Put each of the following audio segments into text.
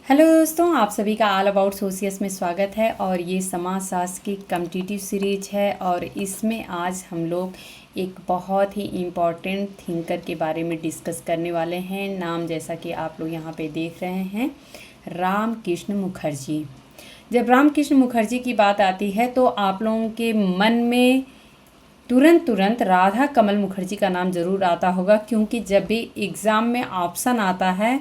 Hello दोस्तों, आप सभी का ऑल अबाउट सोशियस में स्वागत है। और ये समाजशास्त्र की कम्पिटिटिव सीरीज है और इसमें आज हम लोग एक बहुत ही इम्पॉर्टेंट थिंकर के बारे में डिस्कस करने वाले हैं। नाम जैसा कि आप लोग यहाँ पे देख रहे हैं, रामकृष्ण मुखर्जी। जब रामकृष्ण मुखर्जी की बात आती है तो आप लोगों के मन में तुरंत राधा कमल मुखर्जी का नाम ज़रूर आता होगा, क्योंकि जब भी एग्ज़ाम में ऑप्शन आता है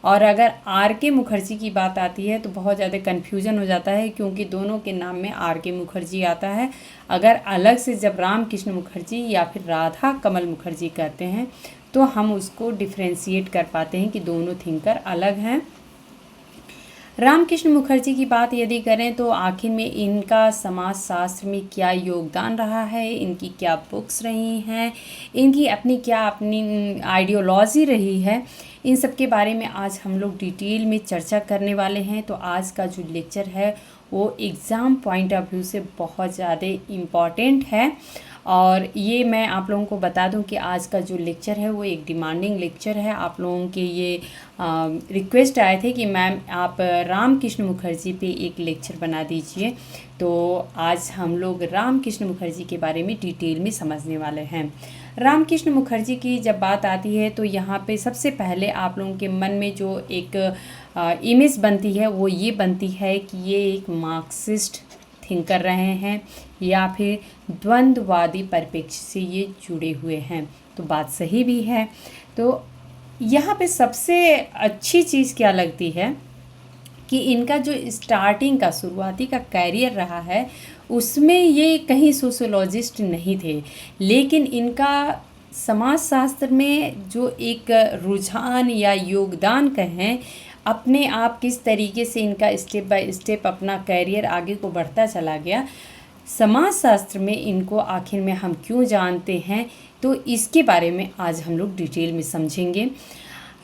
और अगर आर के मुखर्जी की बात आती है तो बहुत ज़्यादा कन्फ्यूज़न हो जाता है, क्योंकि दोनों के नाम में आर के मुखर्जी आता है। अगर अलग से जब रामकृष्ण मुखर्जी या फिर राधा कमल मुखर्जी कहते हैं तो हम उसको डिफ्रेंशिएट कर पाते हैं कि दोनों थिंकर अलग हैं। रामकृष्ण मुखर्जी की बात यदि करें तो आखिर में इनका समाजशास्त्र में क्या योगदान रहा है, इनकी क्या बुक्स रही हैं, इनकी अपनी आइडियोलॉजी रही है, इन सब के बारे में आज हम लोग डिटेल में चर्चा करने वाले हैं। तो आज का जो लेक्चर है वो एग्ज़ाम पॉइंट ऑफ व्यू से बहुत ज़्यादा इम्पॉर्टेंट है। और ये मैं आप लोगों को बता दूं कि आज का जो लेक्चर है वो एक डिमांडिंग लेक्चर है। आप लोगों के ये रिक्वेस्ट आए थे कि मैम आप रामकृष्ण मुखर्जी पे एक लेक्चर बना दीजिए। तो आज हम लोग रामकृष्ण मुखर्जी के बारे में डिटेल में समझने वाले हैं। रामकृष्ण मुखर्जी की जब बात आती है तो यहाँ पे सबसे पहले आप लोगों के मन में जो एक इमेज बनती है वो ये बनती है कि ये एक मार्क्सिस्ट थिंकर रहे हैं या फिर द्वंद्ववादी परिप्रेक्ष्य से ये जुड़े हुए हैं। तो बात सही भी है। तो यहाँ पे सबसे अच्छी चीज़ क्या लगती है कि इनका जो स्टार्टिंग का शुरुआती का कैरियर रहा है उसमें ये कहीं सोशियोलॉजिस्ट नहीं थे, लेकिन इनका समाजशास्त्र में जो एक रुझान या योगदान कहें, अपने आप किस तरीके से इनका स्टेप बाय स्टेप अपना कैरियर आगे को बढ़ता चला गया, समाजशास्त्र में इनको आखिर में हम क्यों जानते हैं, तो इसके बारे में आज हम लोग डिटेल में समझेंगे।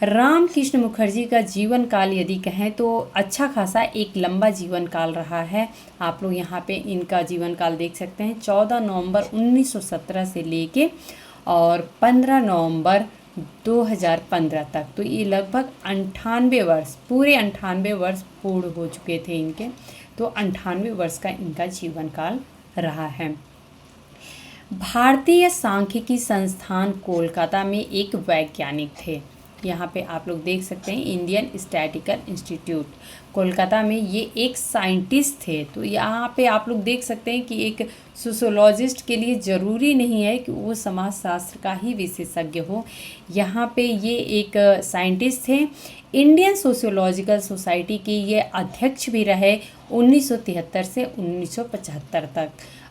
रामकृष्ण मुखर्जी का जीवन काल यदि कहें तो अच्छा खासा एक लंबा जीवन काल रहा है। आप लोग यहाँ पे इनका जीवन काल देख सकते हैं। 14 नवंबर 1917 से लेके और 15 नवंबर 2015 तक, तो ये लगभग 98 वर्ष, पूरे 98 वर्ष पूर्ण हो चुके थे इनके। तो 98 वर्ष का इनका जीवन काल रहा है। भारतीय सांख्यिकी संस्थान कोलकाता में एक वैज्ञानिक थे। यहाँ पे आप लोग देख सकते हैं इंडियन स्टैटिकल इंस्टीट्यूट कोलकाता में, ये एक साइंटिस्ट थे। तो यहाँ पे आप लोग देख सकते हैं कि एक सोशियोलॉजिस्ट के लिए ज़रूरी नहीं है कि वो समाजशास्त्र का ही विशेषज्ञ हो। यहाँ पे ये एक साइंटिस्ट थे। इंडियन सोशियोलॉजिकल सोसाइटी के ये अध्यक्ष भी रहे 1973 से 1975 तक,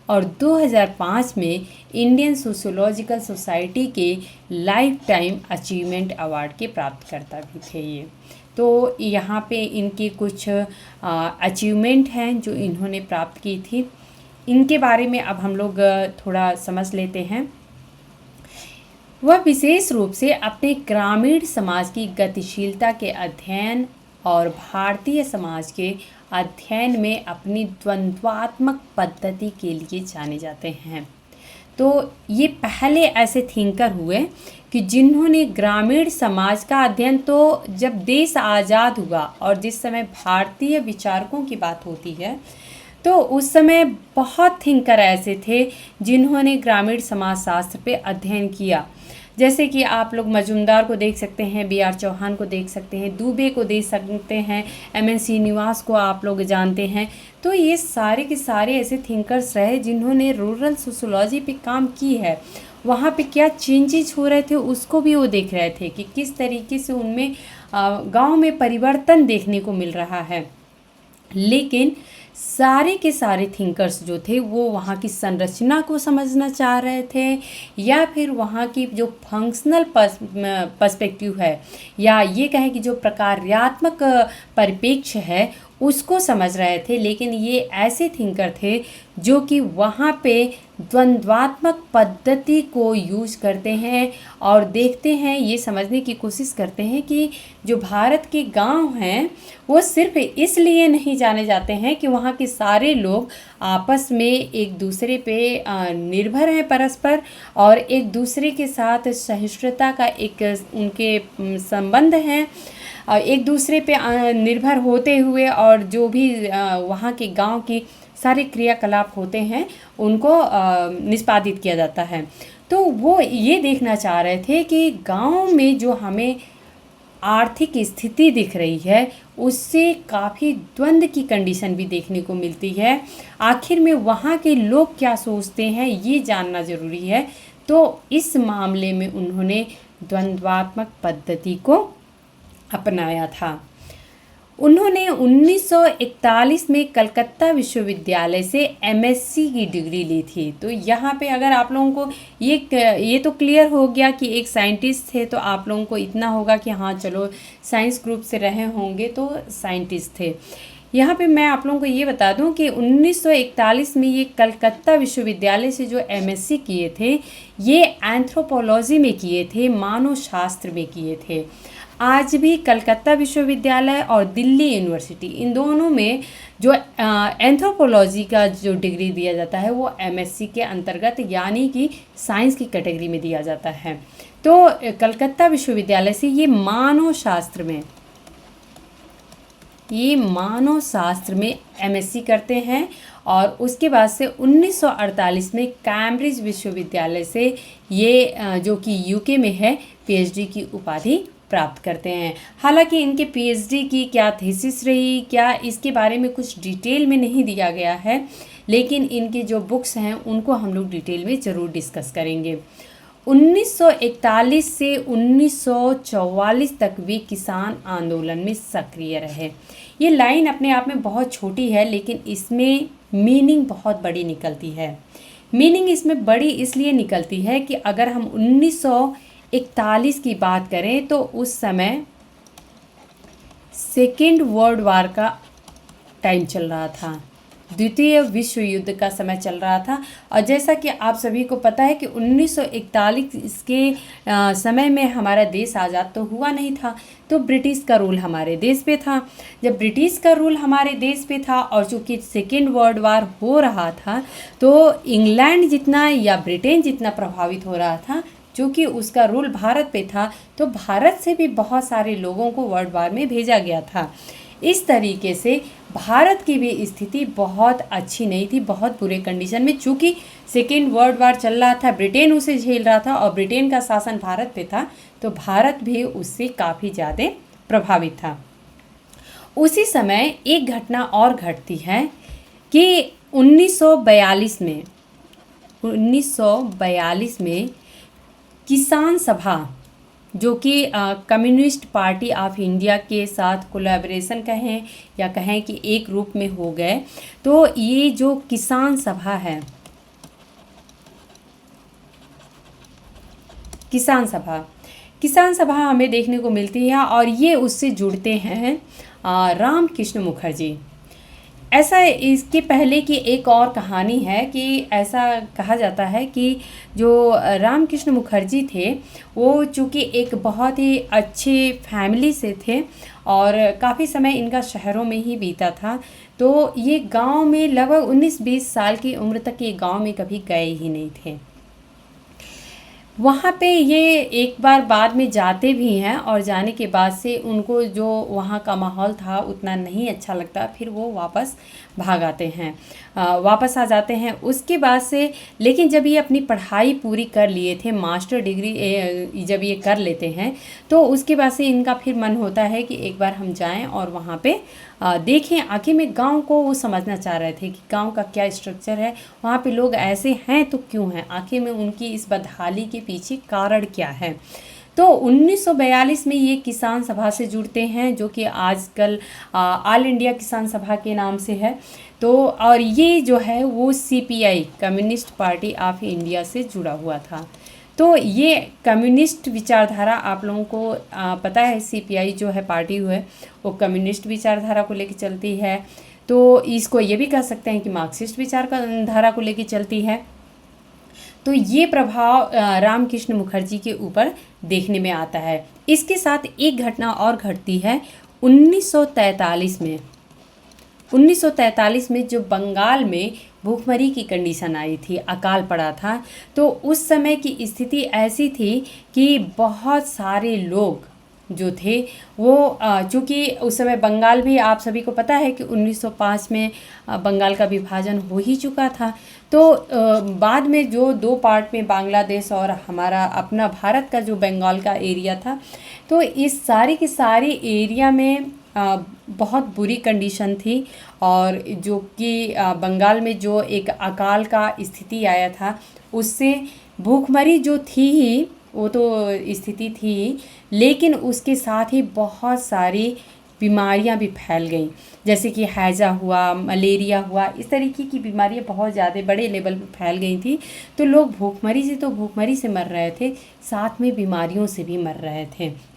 और 2005 में इंडियन सोशियोलॉजिकल सोसाइटी के लाइफ टाइम अचीवमेंट अवार्ड के प्राप्तकर्ता भी थे ये। तो यहाँ पे इनकी कुछ अचीवमेंट हैं जो इन्होंने प्राप्त की थी। इनके बारे में अब हम लोग थोड़ा समझ लेते हैं। वह विशेष रूप से अपने ग्रामीण समाज की गतिशीलता के अध्ययन और भारतीय समाज के अध्ययन में अपनी द्वंद्वात्मक पद्धति के लिए जाने जाते हैं। तो ये पहले ऐसे थिंकर हुए कि जिन्होंने ग्रामीण समाज का अध्ययन, तो जब देश आज़ाद हुआ और जिस समय भारतीय विचारकों की बात होती है तो उस समय बहुत थिंकर ऐसे थे जिन्होंने ग्रामीण समाजशास्त्र पे अध्ययन किया। जैसे कि आप लोग मजुमदार को देख सकते हैं, बी.आर. चौहान को देख सकते हैं, दुबे को देख सकते हैं, एम.एन. श्रीनिवास को आप लोग जानते हैं। तो ये सारे के सारे ऐसे थिंकर्स रहे जिन्होंने रूरल सोशियोलॉजी पे काम की है। वहाँ पे क्या चेंजेस हो रहे थे उसको भी वो देख रहे थे कि किस तरीके से उनमें गांव में परिवर्तन देखने को मिल रहा है। लेकिन सारे के सारे थिंकर्स जो थे वो वहाँ की संरचना को समझना चाह रहे थे, या फिर वहाँ की जो फंक्शनल पर्सपेक्टिव है, या ये कहें कि जो प्रकार्यात्मक परिप्रेक्ष्य है उसको समझ रहे थे। लेकिन ये ऐसे थिंकर थे जो कि वहाँ पे द्वंद्वात्मक पद्धति को यूज करते हैं और देखते हैं, ये समझने की कोशिश करते हैं कि जो भारत के गांव हैं वो सिर्फ इसलिए नहीं जाने जाते हैं कि वहाँ के सारे लोग आपस में एक दूसरे पे निर्भर हैं परस्पर, और एक दूसरे के साथ सहिष्णुता का एक उनके संबंध हैं, एक दूसरे पे निर्भर होते हुए और जो भी वहाँ के गांव की सारे क्रियाकलाप होते हैं उनको निष्पादित किया जाता है। तो वो ये देखना चाह रहे थे कि गांव में जो हमें आर्थिक स्थिति दिख रही है उससे काफ़ी द्वंद्व की कंडीशन भी देखने को मिलती है। आखिर में वहाँ के लोग क्या सोचते हैं ये जानना ज़रूरी है। तो इस मामले में उन्होंने द्वंद्वात्मक पद्धति को अपनाया था। उन्होंने 1941 में कलकत्ता विश्वविद्यालय से एमएससी की डिग्री ली थी। तो यहाँ पे अगर आप लोगों को ये तो क्लियर हो गया कि एक साइंटिस्ट थे, तो आप लोगों को इतना होगा कि हाँ चलो साइंस ग्रुप से रहे होंगे तो साइंटिस्ट थे। यहाँ पे मैं आप लोगों को ये बता दूं कि 1941 में ये कलकत्ता विश्वविद्यालय से जो एमएससी किए थे ये एंथ्रोपोलॉजी में किए थे, मानव शास्त्र में किए थे। आज भी कलकत्ता विश्वविद्यालय और दिल्ली यूनिवर्सिटी इन दोनों में जो एंथ्रोपोलॉजी का जो डिग्री दिया जाता है वो एमएससी के अंतर्गत यानी कि साइंस की कैटेगरी में दिया जाता है। तो कलकत्ता विश्वविद्यालय से ये मानव शास्त्र में एमएससी करते हैं और उसके बाद से 1948 में कैम्ब्रिज विश्वविद्यालय से ये जो कि यूके में है पीएचडी की उपाधि प्राप्त करते हैं। हालांकि इनके पीएचडी की क्या थीसिस रही, क्या इसके बारे में कुछ डिटेल में नहीं दिया गया है, लेकिन इनके जो बुक्स हैं उनको हम लोग डिटेल में ज़रूर डिस्कस करेंगे। 1941 से 1944 तक वे किसान आंदोलन में सक्रिय रहे। ये लाइन अपने आप में बहुत छोटी है लेकिन इसमें मीनिंग बहुत बड़ी निकलती है। मीनिंग इसमें बड़ी इसलिए निकलती है कि अगर हम 1941 की बात करें तो उस समय सेकेंड वर्ल्ड वार का टाइम चल रहा था, द्वितीय विश्व युद्ध का समय चल रहा था। और जैसा कि आप सभी को पता है कि 1941 के समय में हमारा देश आज़ाद तो हुआ नहीं था, तो ब्रिटिश का रूल हमारे देश पे था। जब ब्रिटिश का रूल हमारे देश पे था और चूँकि सेकेंड वर्ल्ड वार हो रहा था तो इंग्लैंड जितना या ब्रिटेन जितना प्रभावित हो रहा था, चूँकि उसका रूल भारत पे था तो भारत से भी बहुत सारे लोगों को वर्ल्ड वार में भेजा गया था। इस तरीके से भारत की भी स्थिति बहुत अच्छी नहीं थी, बहुत बुरे कंडीशन में। चूँकि सेकेंड वर्ल्ड वार चल रहा था, ब्रिटेन उसे झेल रहा था और ब्रिटेन का शासन भारत पे था, तो भारत भी उससे काफ़ी ज़्यादा प्रभावित था। उसी समय एक घटना और घटती है कि 1942 में किसान सभा जो कि कम्युनिस्ट पार्टी ऑफ इंडिया के साथ कोलैबोरेशन कहें या कहें कि एक रूप में हो गए, तो ये जो किसान सभा हमें देखने को मिलती है और ये उससे जुड़ते हैं रामकृष्ण मुखर्जी। ऐसा इसके पहले की एक और कहानी है कि ऐसा कहा जाता है कि जो रामकृष्ण मुखर्जी थे वो चूँकि एक बहुत ही अच्छे फैमिली से थे और काफ़ी समय इनका शहरों में ही बीता था, तो ये गांव में लगभग 19-20 साल की उम्र तक ये गांव में कभी गए ही नहीं थे। वहाँ पे ये एक बार बाद में जाते भी हैं और जाने के बाद से उनको जो वहाँ का माहौल था उतना नहीं अच्छा लगता, फिर वो वापस भाग आते हैं, वापस आ जाते हैं। उसके बाद से लेकिन जब ये अपनी पढ़ाई पूरी कर लिए थे, मास्टर डिग्री जब ये कर लेते हैं, तो उसके बाद से इनका फिर मन होता है कि एक बार हम जाएं और वहाँ पे देखें। आखिर में गांव को वो समझना चाह रहे थे कि गांव का क्या स्ट्रक्चर है, वहाँ पे लोग ऐसे हैं तो क्यों हैं, आखिर में उनकी इस बदहाली के पीछे कारण क्या है। तो 1942 में ये किसान सभा से जुड़ते हैं जो कि आजकल ऑल इंडिया किसान सभा के नाम से है। तो और ये जो है वो CPI communist party of India से जुड़ा हुआ था। तो ये कम्युनिस्ट विचारधारा आप लोगों को पता है, सीपीआई जो है पार्टी है वो कम्युनिस्ट विचारधारा को लेकर चलती है। तो इसको ये भी कह सकते हैं कि मार्क्सिस्ट विचारधारा को लेकर चलती है। तो ये प्रभाव रामकृष्ण मुखर्जी के ऊपर देखने में आता है। इसके साथ एक घटना और घटती है 1943 में जो बंगाल में भूखमरी की कंडीशन आई थी, अकाल पड़ा था। तो उस समय की स्थिति ऐसी थी कि बहुत सारे लोग जो थे वो चूँकि उस समय बंगाल भी आप सभी को पता है कि 1905 में बंगाल का विभाजन हो ही चुका था। तो बाद में जो दो पार्ट में बांग्लादेश और हमारा अपना भारत का जो बंगाल का एरिया था, तो इस सारी की सारी एरिया में बहुत बुरी कंडीशन थी। और जो कि बंगाल में जो एक अकाल का स्थिति आया था, उससे भूखमरी जो थी ही, वो तो स्थिति थी, लेकिन उसके साथ ही बहुत सारी बीमारियां भी फैल गईं, जैसे कि हैजा हुआ, मलेरिया हुआ, इस तरीके की बीमारियां बहुत ज़्यादा बड़े लेवल पे फैल गई थी। तो लोग भूखमरी से मर रहे थे, साथ में बीमारियों से भी मर रहे थे।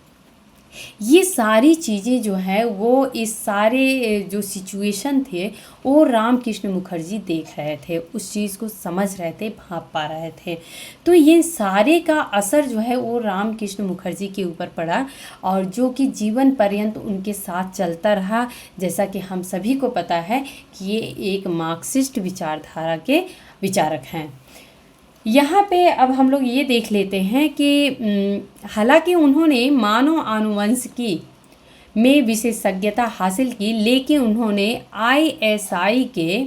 ये सारी चीज़ें जो है वो इस सारे जो सिचुएशन थे वो रामकृष्ण मुखर्जी देख रहे थे, उस चीज़ को समझ रहे थे, भांप पा रहे थे। तो ये सारे का असर जो है वो रामकृष्ण मुखर्जी के ऊपर पड़ा, और जो कि जीवन पर्यंत उनके साथ चलता रहा। जैसा कि हम सभी को पता है कि ये एक मार्क्सिस्ट विचारधारा के विचारक हैं। यहाँ पे अब हम लोग ये देख लेते हैं कि हालांकि उन्होंने मानव आनुवंशिकी में विशेषज्ञता हासिल की, लेकिन उन्होंने ISI के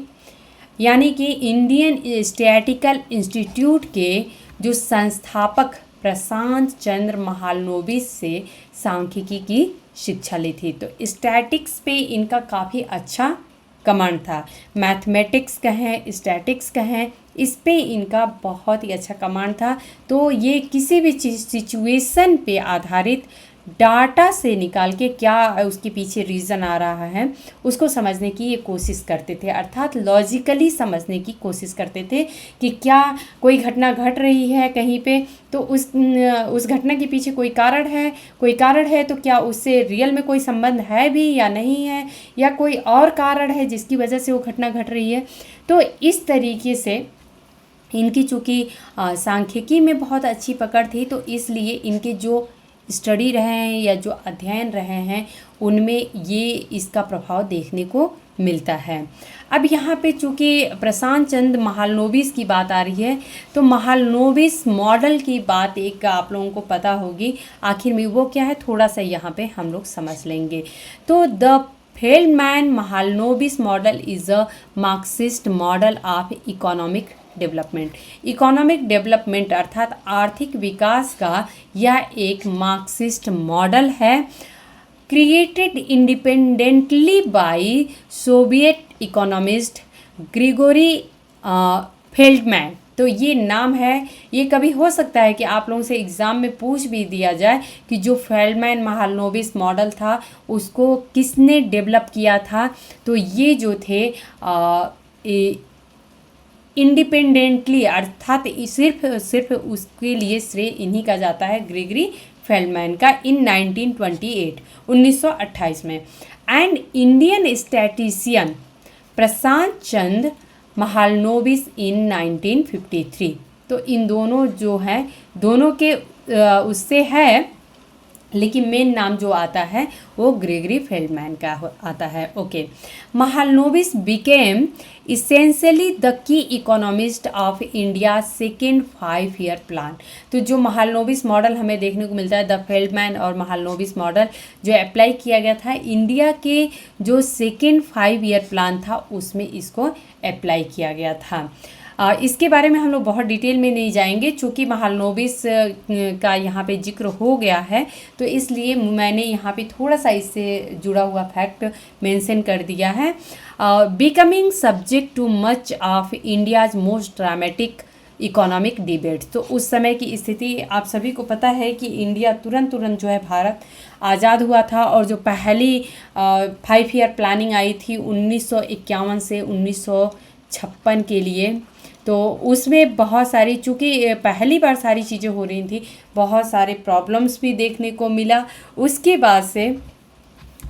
यानी कि इंडियन स्टैटिकल इंस्टीट्यूट के जो संस्थापक प्रशांत चंद्र महालनोबिस से सांख्यिकी की शिक्षा ली थी। तो स्टैटिक्स पे इनका काफ़ी अच्छा कमांड था, मैथमेटिक्स कहें, स्टैटिक्स कहें, इस पे इनका बहुत ही अच्छा कमांड था। तो ये किसी भी चीज़ सिचुएशन पे आधारित डाटा से निकाल के क्या उसके पीछे रीज़न आ रहा है उसको समझने की ये कोशिश करते थे, अर्थात लॉजिकली समझने की कोशिश करते थे कि क्या कोई घटना घट रही है कहीं पे, तो उस घटना के पीछे कोई कारण है, तो क्या उससे रियल में कोई संबंध है भी या नहीं है, या कोई और कारण है जिसकी वजह से वो घटना घट रही है। तो इस तरीके से इनकी चूँकि सांख्यिकी में बहुत अच्छी पकड़ थी, तो इसलिए इनके जो स्टडी रहे हैं या जो अध्ययन रहे हैं उनमें ये इसका प्रभाव देखने को मिलता है। अब यहाँ पे चूँकि प्रशांत चंद्र महालनोबिस की बात आ रही है, तो महालनोबिस मॉडल की बात एक आप लोगों को पता होगी, आखिर में वो क्या है थोड़ा सा यहाँ पे हम लोग समझ लेंगे। तो the Feldman Mahalanobis model is a Marxist model of economic development अर्थात आर्थिक विकास का यह एक मार्क्सिस्ट मॉडल है, created independently by Soviet economist Grigory Feldman. तो ये नाम है, ये कभी हो सकता है कि आप लोगों से एग्ज़ाम में पूछ भी दिया जाए कि जो फेल्डमैन महालनोबिस मॉडल था उसको किसने डेवलप किया था। तो ये जो थे इंडिपेंडेंटली अर्थात सिर्फ उसके लिए श्रेय इन्हीं का जाता है, ग्रेगरी फेल्डमैन का, इन 1928 में। एंड इंडियन स्टैटिशियन प्रशांत चंद्र महालनोबिस इन 1953। तो इन दोनों जो हैं दोनों के उससे है, लेकिन मेन नाम जो आता है वो ग्रेगरी फेल्डमैन का आता है। Okay, Mahalanobis became essentially the key economist of India second 5-year plan. तो जो महालनोबिस मॉडल हमें देखने को मिलता है, द फेल्डमैन और महालनोबिस मॉडल जो अप्लाई किया गया था इंडिया के जो सेकेंड 5-year प्लान था उसमें इसको अप्लाई किया गया था। इसके बारे में हम लोग बहुत डिटेल में नहीं जाएंगे, चूँकि महालनोबिस का यहाँ पे जिक्र हो गया है, तो इसलिए मैंने यहाँ पे थोड़ा सा इससे जुड़ा हुआ फैक्ट मेंशन कर दिया है। Becoming subject too much of India's most dramatic economic debates. तो उस समय की स्थिति आप सभी को पता है कि इंडिया तुरंत जो है भारत आज़ाद हुआ था, और जो पहली 5-year प्लानिंग आई थी 1951 से 1956 के लिए, तो उसमें बहुत सारी, चूँकि पहली बार सारी चीज़ें हो रही थी, बहुत सारे प्रॉब्लम्स भी देखने को मिला। उसके बाद से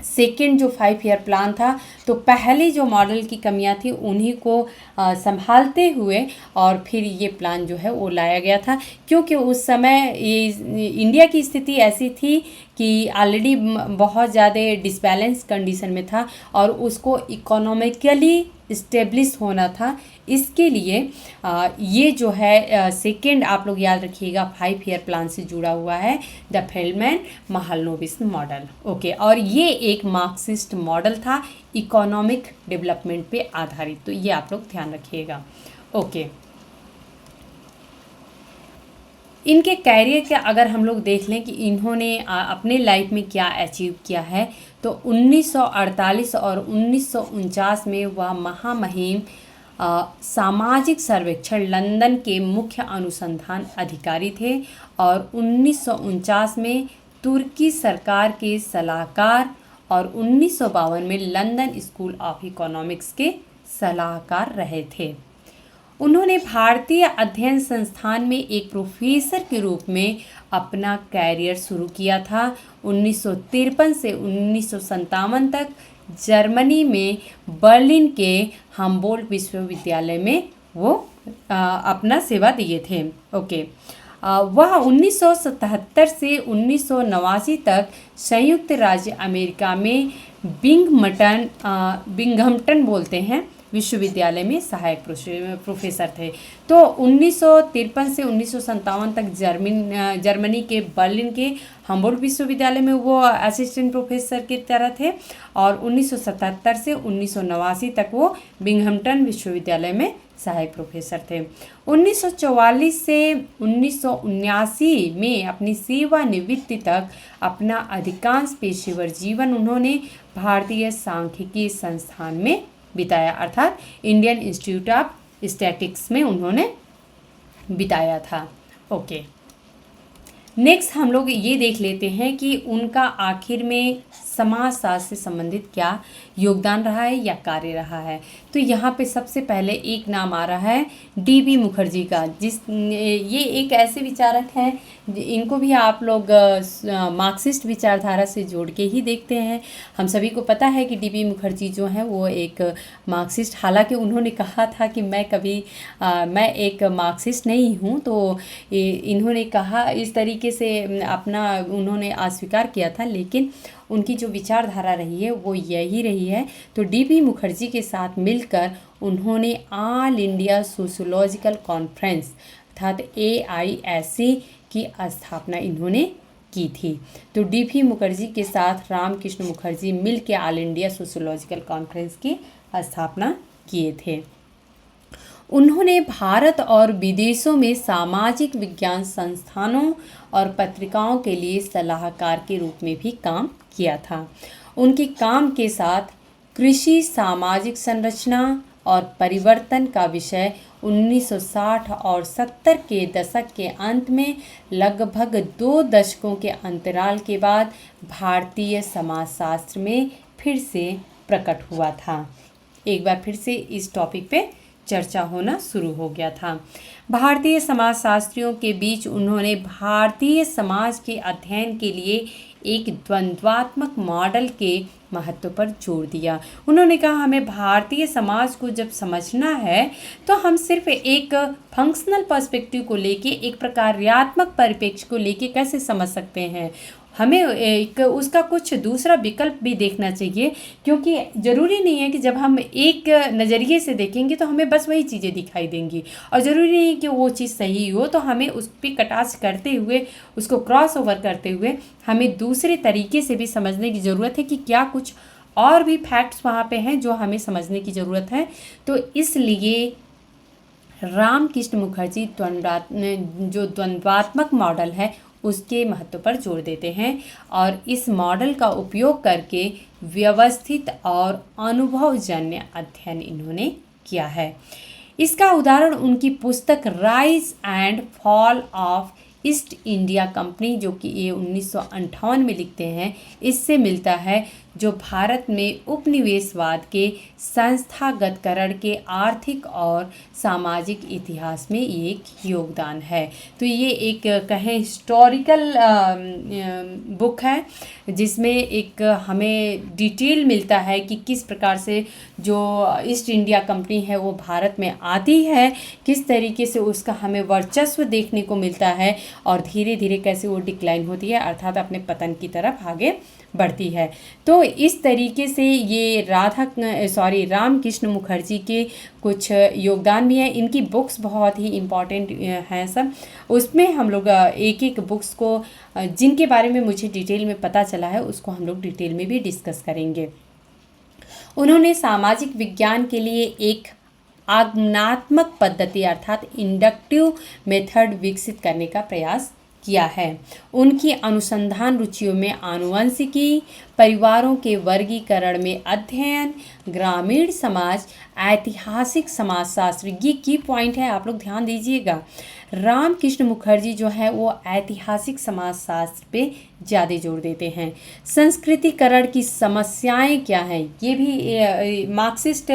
सेकेंड जो 5-year प्लान था तो पहले जो मॉडल की कमियां थी उन्हीं को संभालते हुए और फिर ये प्लान जो है वो लाया गया था, क्योंकि उस समय ये इंडिया की स्थिति ऐसी थी कि ऑलरेडी बहुत ज़्यादा डिसबैलेंस कंडीशन में था और उसको इकोनॉमिकली इस्टेब्लिश होना था। इसके लिए ये जो है सेकेंड आप लोग याद रखिएगा 5 ईयर प्लान से जुड़ा हुआ है, the Feldman Mahalanobis model. Okay, और ये एक मार्क्सिस्ट मॉडल था, इकोनॉमिक डेवलपमेंट पे आधारित, तो ये आप लोग ध्यान रखिएगा। ओके, इनके कैरियर का अगर हम लोग देख लें कि इन्होंने अपने लाइफ में क्या अचीव किया है, तो 1948 और 1949 में वह महामहिम सामाजिक सर्वेक्षण लंदन के मुख्य अनुसंधान अधिकारी थे और 1949 में तुर्की सरकार के सलाहकार और 1952 में लंदन स्कूल ऑफ इकोनॉमिक्स के सलाहकार रहे थे। उन्होंने भारतीय अध्ययन संस्थान में एक प्रोफेसर के रूप में अपना कैरियर शुरू किया था। 1953 से 1957 तक जर्मनी में बर्लिन के हम्बोल्ट विश्वविद्यालय में वो अपना सेवा दिए थे। ओके, वह 1977 से 1989 तक संयुक्त राज्य अमेरिका में बिंघमटन बोलते हैं विश्वविद्यालय में सहायक प्रोफेसर थे। तो 1953 से 1957 तक जर्मनी के बर्लिन के हम्बोल्ट विश्वविद्यालय में वो असिस्टेंट प्रोफेसर की तरह थे और 1977 से 1989 तक वो बिंघमटन विश्वविद्यालय में सहायक प्रोफेसर थे। 1944 से 1979 में अपनी सेवानिवृत्ति तक अपना अधिकांश पेशेवर जीवन उन्होंने भारतीय सांख्यिकी संस्थान में बिताया, अर्थात इंडियन इंस्टीट्यूट ऑफ स्टैटिस्टिक्स में उन्होंने बिताया था। ओके, नेक्स्ट हम लोग ये देख लेते हैं कि उनका आखिर में समाजशास्त्र से संबंधित क्या योगदान रहा है या कार्य रहा है। तो यहाँ पे सबसे पहले एक नाम आ रहा है डीबी मुखर्जी का, ये एक ऐसे विचारक हैं, इनको भी आप लोग मार्क्सिस्ट विचारधारा से जोड़ के ही देखते हैं। हम सभी को पता है कि डीबी मुखर्जी जो हैं वो एक मार्क्सिस्ट, हालांकि उन्होंने कहा था कि मैं एक मार्क्सिस्ट नहीं हूँ, तो इन्होंने कहा इस तरीके से अपना उन्होंने अस्वीकार किया था, लेकिन उनकी जो विचारधारा रही है वो यही रही है। तो डीबी मुखर्जी के साथ मिलकर उन्होंने ऑल इंडिया सोशियोलॉजिकल कॉन्फ्रेंस अर्थात AISC की स्थापना इन्होंने की थी। तो डीबी मुखर्जी के साथ रामकृष्ण मुखर्जी मिल के ऑल इंडिया सोशियोलॉजिकल कॉन्फ्रेंस की स्थापना किए थे। उन्होंने भारत और विदेशों में सामाजिक विज्ञान संस्थानों और पत्रिकाओं के लिए सलाहकार के रूप में भी काम किया था। उनके काम के साथ कृषि, सामाजिक संरचना और परिवर्तन का विषय 1960 और 70 के दशक के अंत में लगभग 2 दशकों के अंतराल के बाद भारतीय समाजशास्त्र में फिर से प्रकट हुआ था। एक बार फिर से इस टॉपिक पे चर्चा होना शुरू हो गया था। भारतीय समाजशास्त्रियों के बीच उन्होंने भारतीय समाज के अध्ययन के लिए एक द्वंद्वात्मक मॉडल के महत्व पर जोर दिया। उन्होंने कहा हमें भारतीय समाज को जब समझना है तो हम सिर्फ एक फंक्शनल पर्सपेक्टिव को लेके, एक प्रकार्यात्मक परिप्रेक्ष्य को लेके कैसे समझ सकते हैं, हमें एक उसका कुछ दूसरा विकल्प भी देखना चाहिए, क्योंकि ज़रूरी नहीं है कि जब हम एक नज़रिए से देखेंगे तो हमें बस वही चीज़ें दिखाई देंगी, और ज़रूरी नहीं है कि वो चीज़ सही हो, तो हमें उस पर कटाक्ष करते हुए, उसको क्रॉस ओवर करते हुए हमें दूसरे तरीके से भी समझने की ज़रूरत है कि क्या कुछ और भी फैक्ट्स वहाँ पे हैं जो हमें समझने की ज़रूरत है। तो इसलिए रामकृष्ण मुखर्जी जो द्वंद्वात्मक मॉडल है उसके महत्व पर जोर देते हैं और इस मॉडल का उपयोग करके व्यवस्थित और अनुभवजन्य अध्ययन इन्होंने किया है। इसका उदाहरण उनकी पुस्तक rise and fall of east India company, जो कि ये 1958 में लिखते हैं, इससे मिलता है, जो भारत में उपनिवेशवाद के संस्थागतकरण के आर्थिक और सामाजिक इतिहास में एक योगदान है। तो ये एक कहें हिस्टोरिकल बुक है, जिसमें एक हमें डिटेल मिलता है कि किस प्रकार से जो ईस्ट इंडिया कंपनी है वो भारत में आती है, किस तरीके से उसका हमें वर्चस्व देखने को मिलता है और धीरे धीरे कैसे वो डिक्लाइन होती है, अर्थात अपने पतन की तरफ आगे बढ़ती है। तो इस तरीके से ये रामकृष्ण मुखर्जी के कुछ योगदान भी हैं। इनकी बुक्स बहुत ही इम्पॉर्टेंट हैं सब। उसमें हम लोग एक एक बुक्स को जिनके बारे में मुझे डिटेल में पता चला है उसको हम लोग डिटेल में भी डिस्कस करेंगे। उन्होंने सामाजिक विज्ञान के लिए एक आगमनात्मक पद्धति अर्थात इंडक्टिव मेथड विकसित करने का प्रयास किया है। उनकी अनुसंधान रुचियों में आनुवंशिकी, परिवारों के वर्गीकरण में अध्ययन, ग्रामीण समाज, ऐतिहासिक समाजशास्त्र, ये की पॉइंट है, आप लोग ध्यान दीजिएगा। रामकृष्ण मुखर्जी जो है वो ऐतिहासिक समाजशास्त्र पे ज़्यादा जोर देते हैं। संस्कृतिकरण की समस्याएं क्या हैं, ये भी मार्क्सिस्ट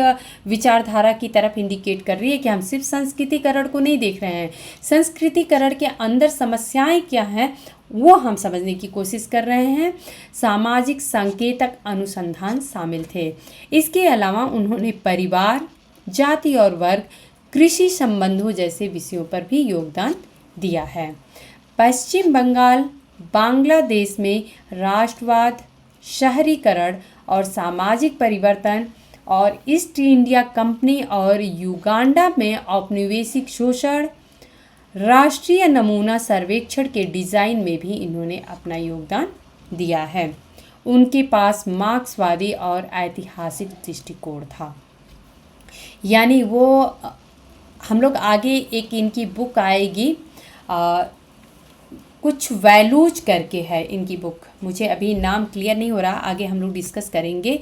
विचारधारा की तरफ इंडिकेट कर रही है कि हम सिर्फ संस्कृतिकरण को नहीं देख रहे हैं, संस्कृतिकरण के अंदर समस्याएं क्या हैं वो हम समझने की कोशिश कर रहे हैं। सामाजिक संकेतक अनुसंधान शामिल थे। इसके अलावा उन्होंने परिवार, जाति और वर्ग, कृषि संबंधों जैसे विषयों पर भी योगदान दिया है। पश्चिम बंगाल, बांग्लादेश में राष्ट्रवाद, शहरीकरण और सामाजिक परिवर्तन और ईस्ट इंडिया कंपनी और युगांडा में औपनिवेशिक शोषण, राष्ट्रीय नमूना सर्वेक्षण के डिज़ाइन में भी इन्होंने अपना योगदान दिया है। उनके पास मार्क्सवादी और ऐतिहासिक दृष्टिकोण था। यानी वो हम लोग आगे एक इनकी बुक आएगी कुछ वैल्यूज करके है इनकी बुक, मुझे अभी नाम क्लियर नहीं हो रहा, आगे हम लोग डिस्कस करेंगे।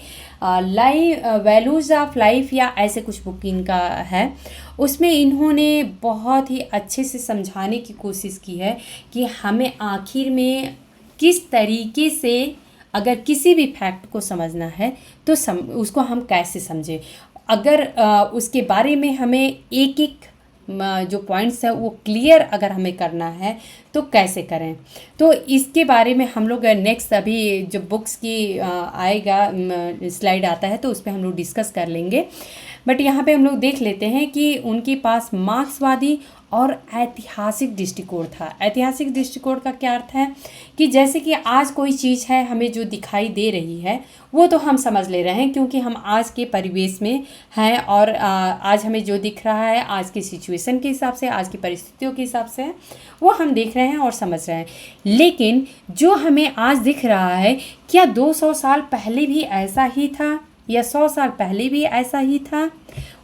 वैल्यूज़ ऑफ लाइफ या ऐसे कुछ बुक इनका है। उसमें इन्होंने बहुत ही अच्छे से समझाने की कोशिश की है कि हमें आखिर में किस तरीके से अगर किसी भी फैक्ट को समझना है तो उसको हम कैसे समझें, अगर उसके बारे में हमें एक एक जो पॉइंट्स है वो क्लियर अगर हमें करना है तो कैसे करें। तो इसके बारे में हम लोग नेक्स्ट अभी जब बुक्स की आएगा स्लाइड आता है तो उस पर हम लोग डिस्कस कर लेंगे। बट यहाँ पे हम लोग देख लेते हैं कि उनके पास मार्क्सवादी और ऐतिहासिक दृष्टिकोण था। ऐतिहासिक दृष्टिकोण का क्या अर्थ है कि जैसे कि आज कोई चीज़ है हमें जो दिखाई दे रही है वो तो हम समझ ले रहे हैं क्योंकि हम आज के परिवेश में हैं और आज हमें जो दिख रहा है आज की सिचुएशन के हिसाब से, आज की परिस्थितियों के हिसाब से वो हम देख रहे हैं और समझ रहे हैं। लेकिन जो हमें आज दिख रहा है क्या 200 साल पहले भी ऐसा ही था या 100 साल पहले भी ऐसा ही था,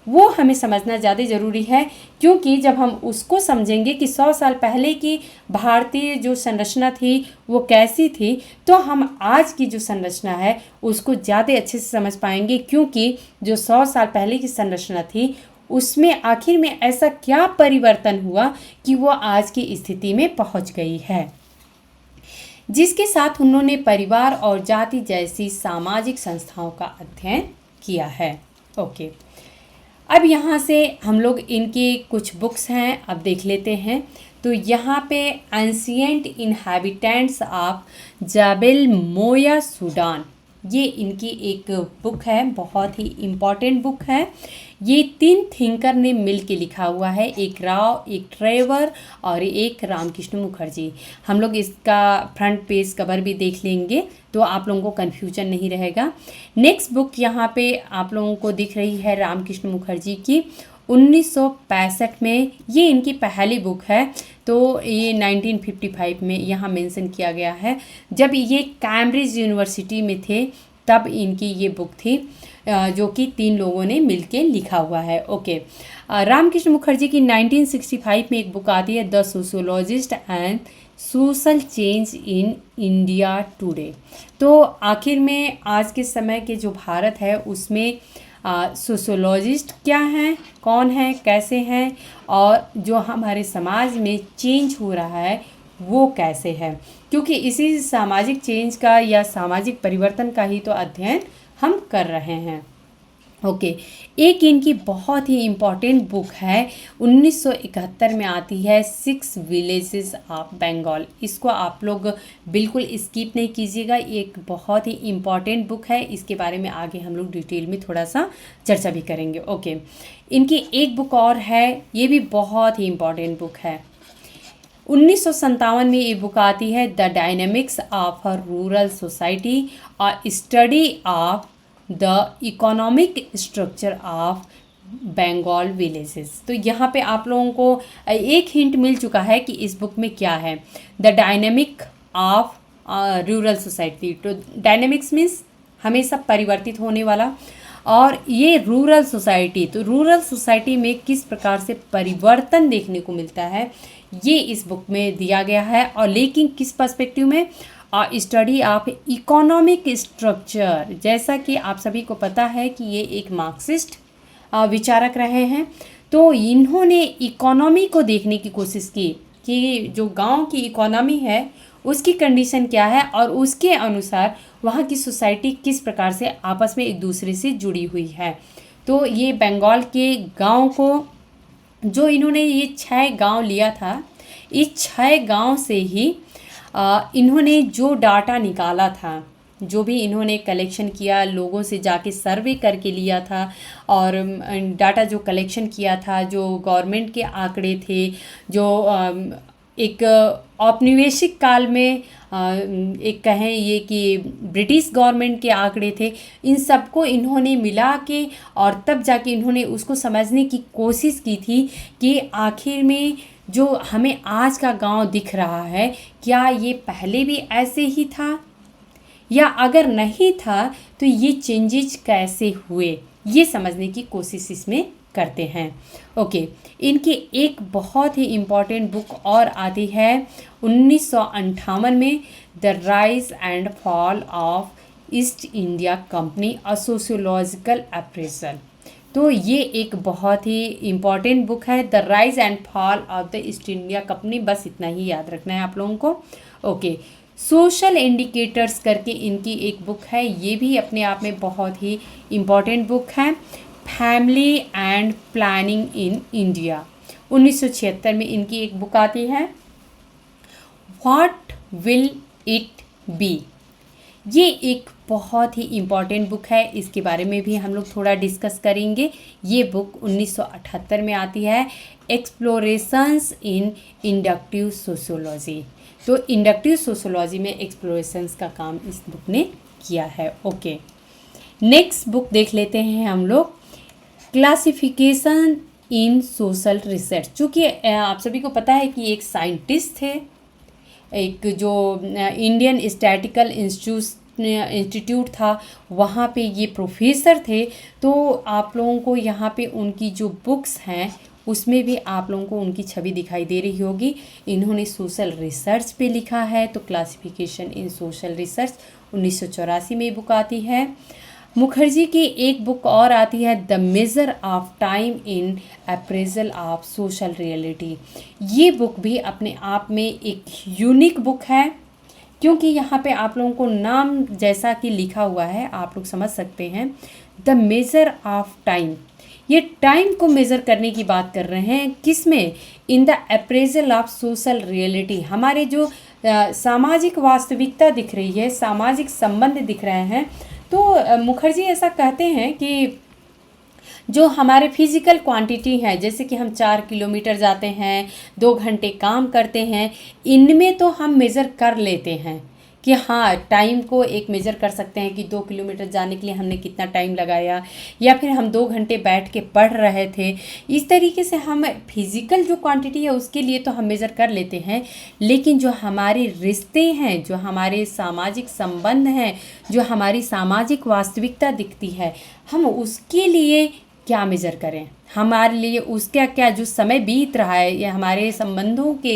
वो हमें समझना ज़्यादा ज़रूरी है। क्योंकि जब हम उसको समझेंगे कि 100 साल पहले की भारतीय जो संरचना थी वो कैसी थी, तो हम आज की जो संरचना है उसको ज़्यादा अच्छे से समझ पाएंगे। क्योंकि जो 100 साल पहले की संरचना थी उसमें आखिर में ऐसा क्या परिवर्तन हुआ कि वो आज की स्थिति में पहुंच गई है, जिसके साथ उन्होंने परिवार और जाति जैसी सामाजिक संस्थाओं का अध्ययन किया है। ओके, अब यहाँ से हम लोग इनकी कुछ बुक्स हैं अब देख लेते हैं। तो यहाँ पे एंशिएंट इनहैबिटेंट्स ऑफ जाबेल मोया सूडान, ये इनकी एक बुक है, बहुत ही इम्पॉर्टेंट बुक है। ये 3 थिंकर ने मिल के लिखा हुआ है, एक राव, एक ट्रेवर और एक रामकृष्ण मुखर्जी। हम लोग इसका फ्रंट पेज कवर भी देख लेंगे तो आप लोगों को कन्फ्यूजन नहीं रहेगा। नेक्स्ट बुक यहाँ पे आप लोगों को दिख रही है रामकृष्ण मुखर्जी की 1965 में, ये इनकी पहली बुक है। तो ये 1955 में यहाँ मेंशन किया गया है, जब ये कैम्ब्रिज यूनिवर्सिटी में थे तब इनकी ये बुक थी जो कि 3 लोगों ने मिलके लिखा हुआ है। ओके, रामकृष्ण मुखर्जी की 1965 में एक बुक आती है the sociologist and social change in India today. तो आखिर में आज के समय के जो भारत है उसमें सोशियोलॉजिस्ट क्या हैं, कौन है, कैसे हैं और जो हमारे समाज में चेंज हो रहा है वो कैसे है। क्योंकि इसी सामाजिक चेंज का या सामाजिक परिवर्तन का ही तो अध्ययन हम कर रहे हैं। ओके, एक इनकी बहुत ही इम्पॉर्टेंट बुक है, 1971 में आती है, 6 विलेजेस ऑफ बंगाल। इसको आप लोग बिल्कुल स्किप नहीं कीजिएगा, एक बहुत ही इम्पॉर्टेंट बुक है। इसके बारे में आगे हम लोग डिटेल में थोड़ा सा चर्चा भी करेंगे। ओके, इनकी एक बुक और है, ये भी बहुत ही इम्पॉर्टेंट बुक है। 1957 में ये बुक आती है, the dynamics of a rural society, a study of the economic structure of Bengal villages. तो यहाँ पे आप लोगों को एक हिंट मिल चुका है कि इस बुक में क्या है, the dynamic of rural society. तो डायनेमिक्स मीन्स हमेशा परिवर्तित होने वाला, और ये रूरल सोसाइटी, तो रूरल सोसाइटी में किस प्रकार से परिवर्तन देखने को मिलता है ये इस बुक में दिया गया है। और लेकिन किस पर्सपेक्टिव में, स्टडी ऑफ इकोनॉमिक स्ट्रक्चर। जैसा कि आप सभी को पता है कि ये एक मार्क्सिस्ट विचारक रहे हैं, तो इन्होंने इकोनॉमी को देखने की कोशिश की कि जो गांव की इकोनॉमी है उसकी कंडीशन क्या है और उसके अनुसार वहाँ की सोसाइटी किस प्रकार से आपस में एक दूसरे से जुड़ी हुई है। तो ये बंगाल के गांव को, जो इन्होंने ये 6 गांव लिया था, इस 6 गांव से ही इन्होंने जो डाटा निकाला था, जो भी इन्होंने कलेक्शन किया, लोगों से जाके सर्वे करके लिया था, और डाटा जो कलेक्शन किया था, जो गवर्नमेंट के आंकड़े थे, जो एक औपनिवेशिक काल में एक कहें ये कि ब्रिटिश गवर्नमेंट के आंकड़े थे, इन सबको इन्होंने मिला के और तब जाके इन्होंने उसको समझने की कोशिश की थी कि आखिर में जो हमें आज का गांव दिख रहा है, क्या ये पहले भी ऐसे ही था, या अगर नहीं था तो ये चेंजेज कैसे हुए, ये समझने की कोशिश इसमें करते हैं। ओके, इनकी एक बहुत ही इम्पॉर्टेंट बुक और आती है 1958 में, the rise and fall of east India company, a sociological appraisal. तो ये एक बहुत ही इम्पॉर्टेंट बुक है, the rise and fall of the east India company. बस इतना ही याद रखना है आप लोगों को। ओके, सोशल इंडिकेटर्स करके इनकी एक बुक है, ये भी अपने आप में बहुत ही इम्पॉर्टेंट बुक है, family and planning in India. 1976 में इनकी एक बुक आती है, व्हाट विल इट बी। ये एक बहुत ही इम्पॉर्टेंट बुक है, इसके बारे में भी हम लोग थोड़ा डिस्कस करेंगे। ये बुक 1978 में आती है, एक्सप्लोरेशंस इन इंडक्टिव सोशियोलॉजी। तो इंडक्टिव सोशियोलॉजी में एक्सप्लोरेशंस का काम इस बुक ने किया है। ओके, नेक्स्ट बुक देख लेते हैं हम लोग, क्लासिफिकेशन इन सोशल रिसर्च। चूँकि आप सभी को पता है कि एक साइंटिस्ट थे, एक जो इंडियन स्टैटिकल इंस्टीट्यूट था, वहाँ पे ये प्रोफेसर थे। तो आप लोगों को यहाँ पे उनकी जो बुक्स हैं उसमें भी आप लोगों को उनकी छवि दिखाई दे रही होगी। इन्होंने सोशल रिसर्च पे लिखा है, तो क्लासिफिकेशन इन सोशल रिसर्च 1984 में बुक आती है। मुखर्जी की एक बुक और आती है, the measure of time in appraisal of social reality. ये बुक भी अपने आप में एक यूनिक बुक है, क्योंकि यहाँ पे आप लोगों को नाम जैसा कि लिखा हुआ है आप लोग समझ सकते हैं, द मेजर ऑफ टाइम। ये टाइम को मेज़र करने की बात कर रहे हैं, किस में, in the appraisal of social reality. हमारे जो सामाजिक वास्तविकता दिख रही है, सामाजिक संबंध दिख रहे हैं। तो मुखर्जी ऐसा कहते हैं कि जो हमारे फिजिकल क्वांटिटी है, जैसे कि हम 4 किलोमीटर जाते हैं, 2 घंटे काम करते हैं, इनमें तो हम मेज़र कर लेते हैं कि हाँ, टाइम को एक मेज़र कर सकते हैं कि 2 किलोमीटर जाने के लिए हमने कितना टाइम लगाया, या फिर हम 2 घंटे बैठ के पढ़ रहे थे। इस तरीके से हम फिज़िकल जो क्वांटिटी है उसके लिए तो हम मेज़र कर लेते हैं, लेकिन जो हमारे रिश्ते हैं, जो हमारे सामाजिक संबंध हैं, जो हमारी सामाजिक वास्तविकता दिखती है, हम उसके लिए क्या मेज़र करें, हमारे लिए उसका क्या जो समय बीत रहा है, या हमारे संबंधों के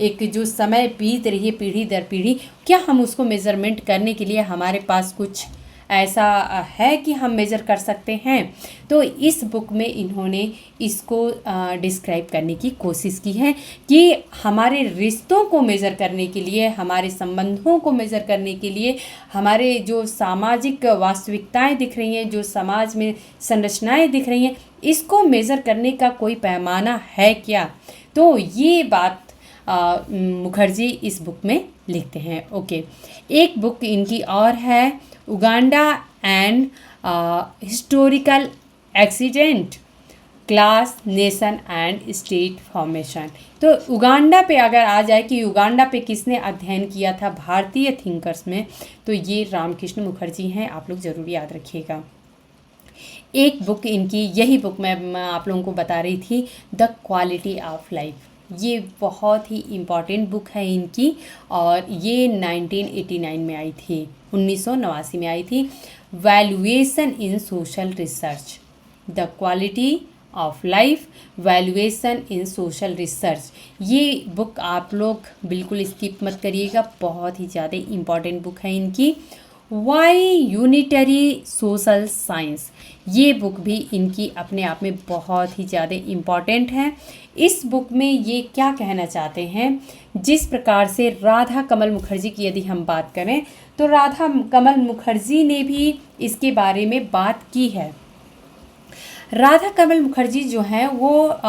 एक जो समय बीत रही है पीढ़ी दर पीढ़ी, क्या हम उसको मेज़रमेंट करने के लिए हमारे पास कुछ ऐसा है कि हम मेज़र कर सकते हैं। तो इस बुक में इन्होंने इसको डिस्क्राइब करने की कोशिश की है कि हमारे रिश्तों को मेज़र करने के लिए, हमारे संबंधों को मेज़र करने के लिए, हमारे जो सामाजिक वास्तविकताएं दिख रही हैं, जो समाज में संरचनाएं दिख रही हैं, इसको मेज़र करने का कोई पैमाना है क्या। तो ये बात मुखर्जी इस बुक में लिखते हैं। ओके, एक बुक इनकी और है, Uganda and historical accident, class, nation and state formation. तो उगांडा पे अगर आ जाए कि उगांडा पे किसने अध्ययन किया था भारतीय थिंकर्स में, तो ये रामकृष्ण मुखर्जी हैं। आप लोग ज़रूर याद रखिएगा। एक बुक इनकी, यही बुक मैं आप लोगों को बता रही थी, द क्वालिटी ऑफ लाइफ। ये बहुत ही इम्पॉर्टेंट बुक है इनकी, और ये 1989 में आई थी, 1989 में आई थी। Valuation in social research, the quality of life, valuation in social research. ये बुक आप लोग बिल्कुल स्किप मत करिएगा, बहुत ही ज़्यादा इम्पॉर्टेंट बुक है इनकी। वाई यूनिटरी सोशल साइंस, ये बुक भी इनकी अपने आप में बहुत ही ज़्यादा इम्पॉर्टेंट है। इस बुक में ये क्या कहना चाहते हैं, जिस प्रकार से राधा कमल मुखर्जी की यदि हम बात करें, तो राधा कमल मुखर्जी ने भी इसके बारे में बात की है। राधा कमल मुखर्जी जो हैं वो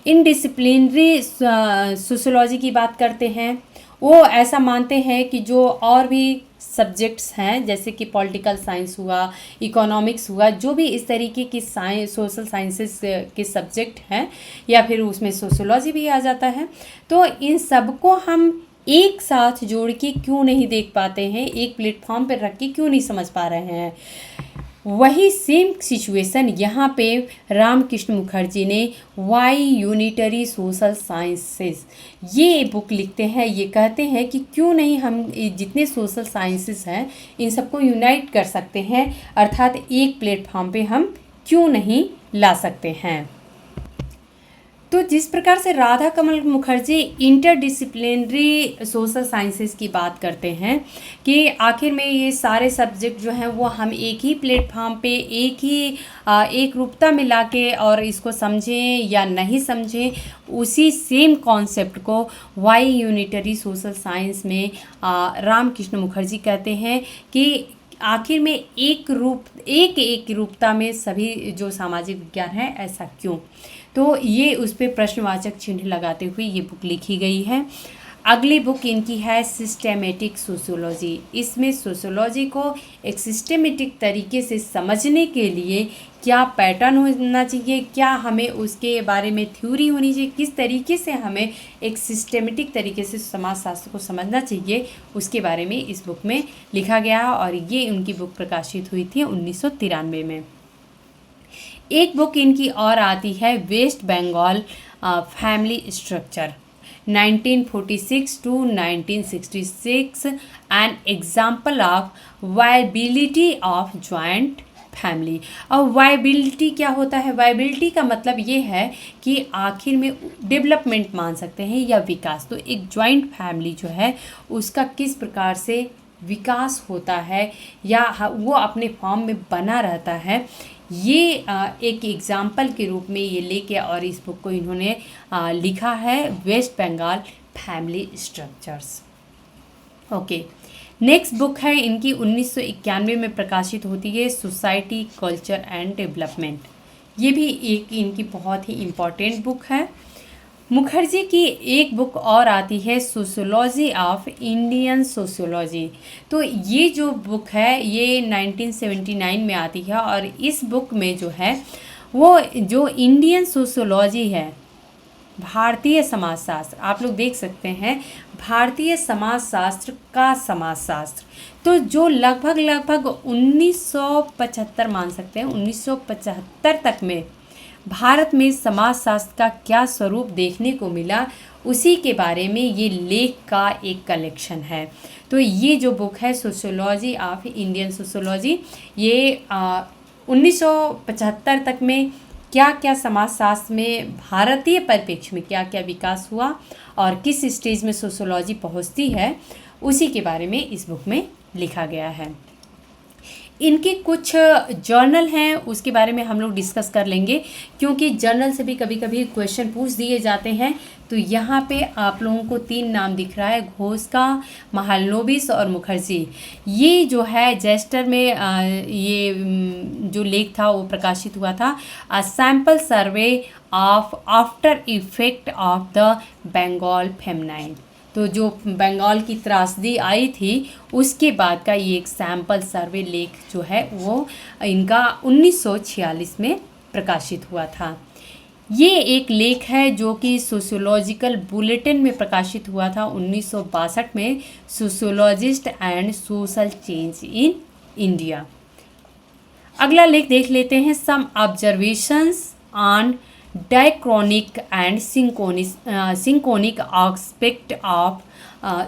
इनडिसिप्लिनरी सोशोलॉजी की बात करते हैं। वो ऐसा मानते हैं कि जो और भी सब्जेक्ट्स हैं, जैसे कि पॉलिटिकल साइंस हुआ, इकोनॉमिक्स हुआ, जो भी इस तरीके की साइंस, सोशल साइंसेस के सब्जेक्ट हैं, या फिर उसमें सोशोलॉजी भी आ जाता है, तो इन सब को हम एक साथ जोड़ के क्यों नहीं देख पाते हैं, एक प्लेटफॉर्म पर रख के क्यों नहीं समझ पा रहे हैं। वही सेम सिचुएशन यहाँ पे रामकृष्ण मुखर्जी ने वाई यूनिटरी सोशल साइंसेस, ये बुक लिखते हैं। ये कहते हैं कि क्यों नहीं हम जितने सोशल साइंसेस हैं इन सबको यूनाइट कर सकते हैं, अर्थात एक प्लेटफॉर्म पे हम क्यों नहीं ला सकते हैं। तो जिस प्रकार से राधा कमल मुखर्जी इंटरडिसिप्लिनरी सोशल साइंसेस की बात करते हैं कि आखिर में ये सारे सब्जेक्ट जो हैं वो हम एक ही प्लेटफॉर्म पे, एक रूपता में लाके और इसको समझें या नहीं समझें, उसी सेम कॉन्सेप्ट को वाई यूनिटरी सोशल साइंस में रामकृष्ण मुखर्जी कहते हैं कि आखिर में एक रूपता में सभी जो सामाजिक विज्ञान है, ऐसा क्यों। तो ये उस पर प्रश्नवाचक चिन्ह लगाते हुए ये बुक लिखी गई है। अगली बुक इनकी है सिस्टेमेटिक सोशियोलॉजी। इसमें सोशियोलॉजी को एक सिस्टेमेटिक तरीके से समझने के लिए क्या पैटर्न होना चाहिए, क्या हमें उसके बारे में थ्योरी होनी चाहिए, किस तरीके से हमें एक सिस्टेमेटिक तरीके से समाजशास्त्र को समझना चाहिए, उसके बारे में इस बुक में लिखा गया। और ये उनकी बुक प्रकाशित हुई थी 1993 में। एक बुक इनकी और आती है, West Bengal family structure 1946 to 1966, an example of viability of joint family. और वायबिलिटी क्या होता है? वायबिलिटी का मतलब ये है कि आखिर में डेवलपमेंट मान सकते हैं या विकास। तो एक जॉइंट फैमिली जो है उसका किस प्रकार से विकास होता है या वो अपने फॉर्म में बना रहता है, ये एक एग्जाम्पल के रूप में ये लेके और इस बुक को इन्होंने लिखा है, West Bengal family structures. Okay, next book है इनकी 1991 में प्रकाशित होती है, सोसाइटी, कल्चर एंड डेवलपमेंट। ये भी एक इनकी बहुत ही इम्पॉर्टेंट बुक है। मुखर्जी की एक बुक और आती है, सोशियोलॉजी ऑफ इंडियन सोशियोलॉजी। तो ये जो बुक है ये 1979 में आती है, और इस बुक में जो है वो जो इंडियन सोशियोलॉजी है, भारतीय समाजशास्त्र, आप लोग देख सकते हैं भारतीय समाजशास्त्र का समाजशास्त्र, तो जो लगभग 1975 मान सकते हैं, 1975 तक में भारत में समाजशास्त्र का क्या स्वरूप देखने को मिला, उसी के बारे में ये लेख का एक कलेक्शन है। तो ये जो बुक है, सोशियोलॉजी ऑफ इंडियन सोशियोलॉजी, ये 1975 तक में क्या क्या समाजशास्त्र में भारतीय परिप्रेक्ष्य में क्या क्या विकास हुआ और किस स्टेज में सोशियोलॉजी पहुंचती है, उसी के बारे में इस बुक में लिखा गया है। इनके कुछ जर्नल हैं उसके बारे में हम लोग डिस्कस कर लेंगे, क्योंकि जर्नल से भी कभी कभी क्वेश्चन पूछ दिए जाते हैं। तो यहाँ पे आप लोगों को 3 नाम दिख रहा है, घोष का, महालनोबिस और मुखर्जी। ये जो है जेस्टर में ये जो लेख था वो प्रकाशित हुआ था, a sample survey of after effect of the Bengal feminine. तो जो बंगाल की त्रासदी आई थी उसके बाद का ये एक सैम्पल सर्वे लेख जो है वो इनका 1946 में प्रकाशित हुआ था। ये एक लेख है जो कि सोशियोलॉजिकल बुलेटिन में प्रकाशित हुआ था 1962 में, sociologist and social change in India. अगला लेख देख लेते हैं, some observations on diachronic and synchronic aspect of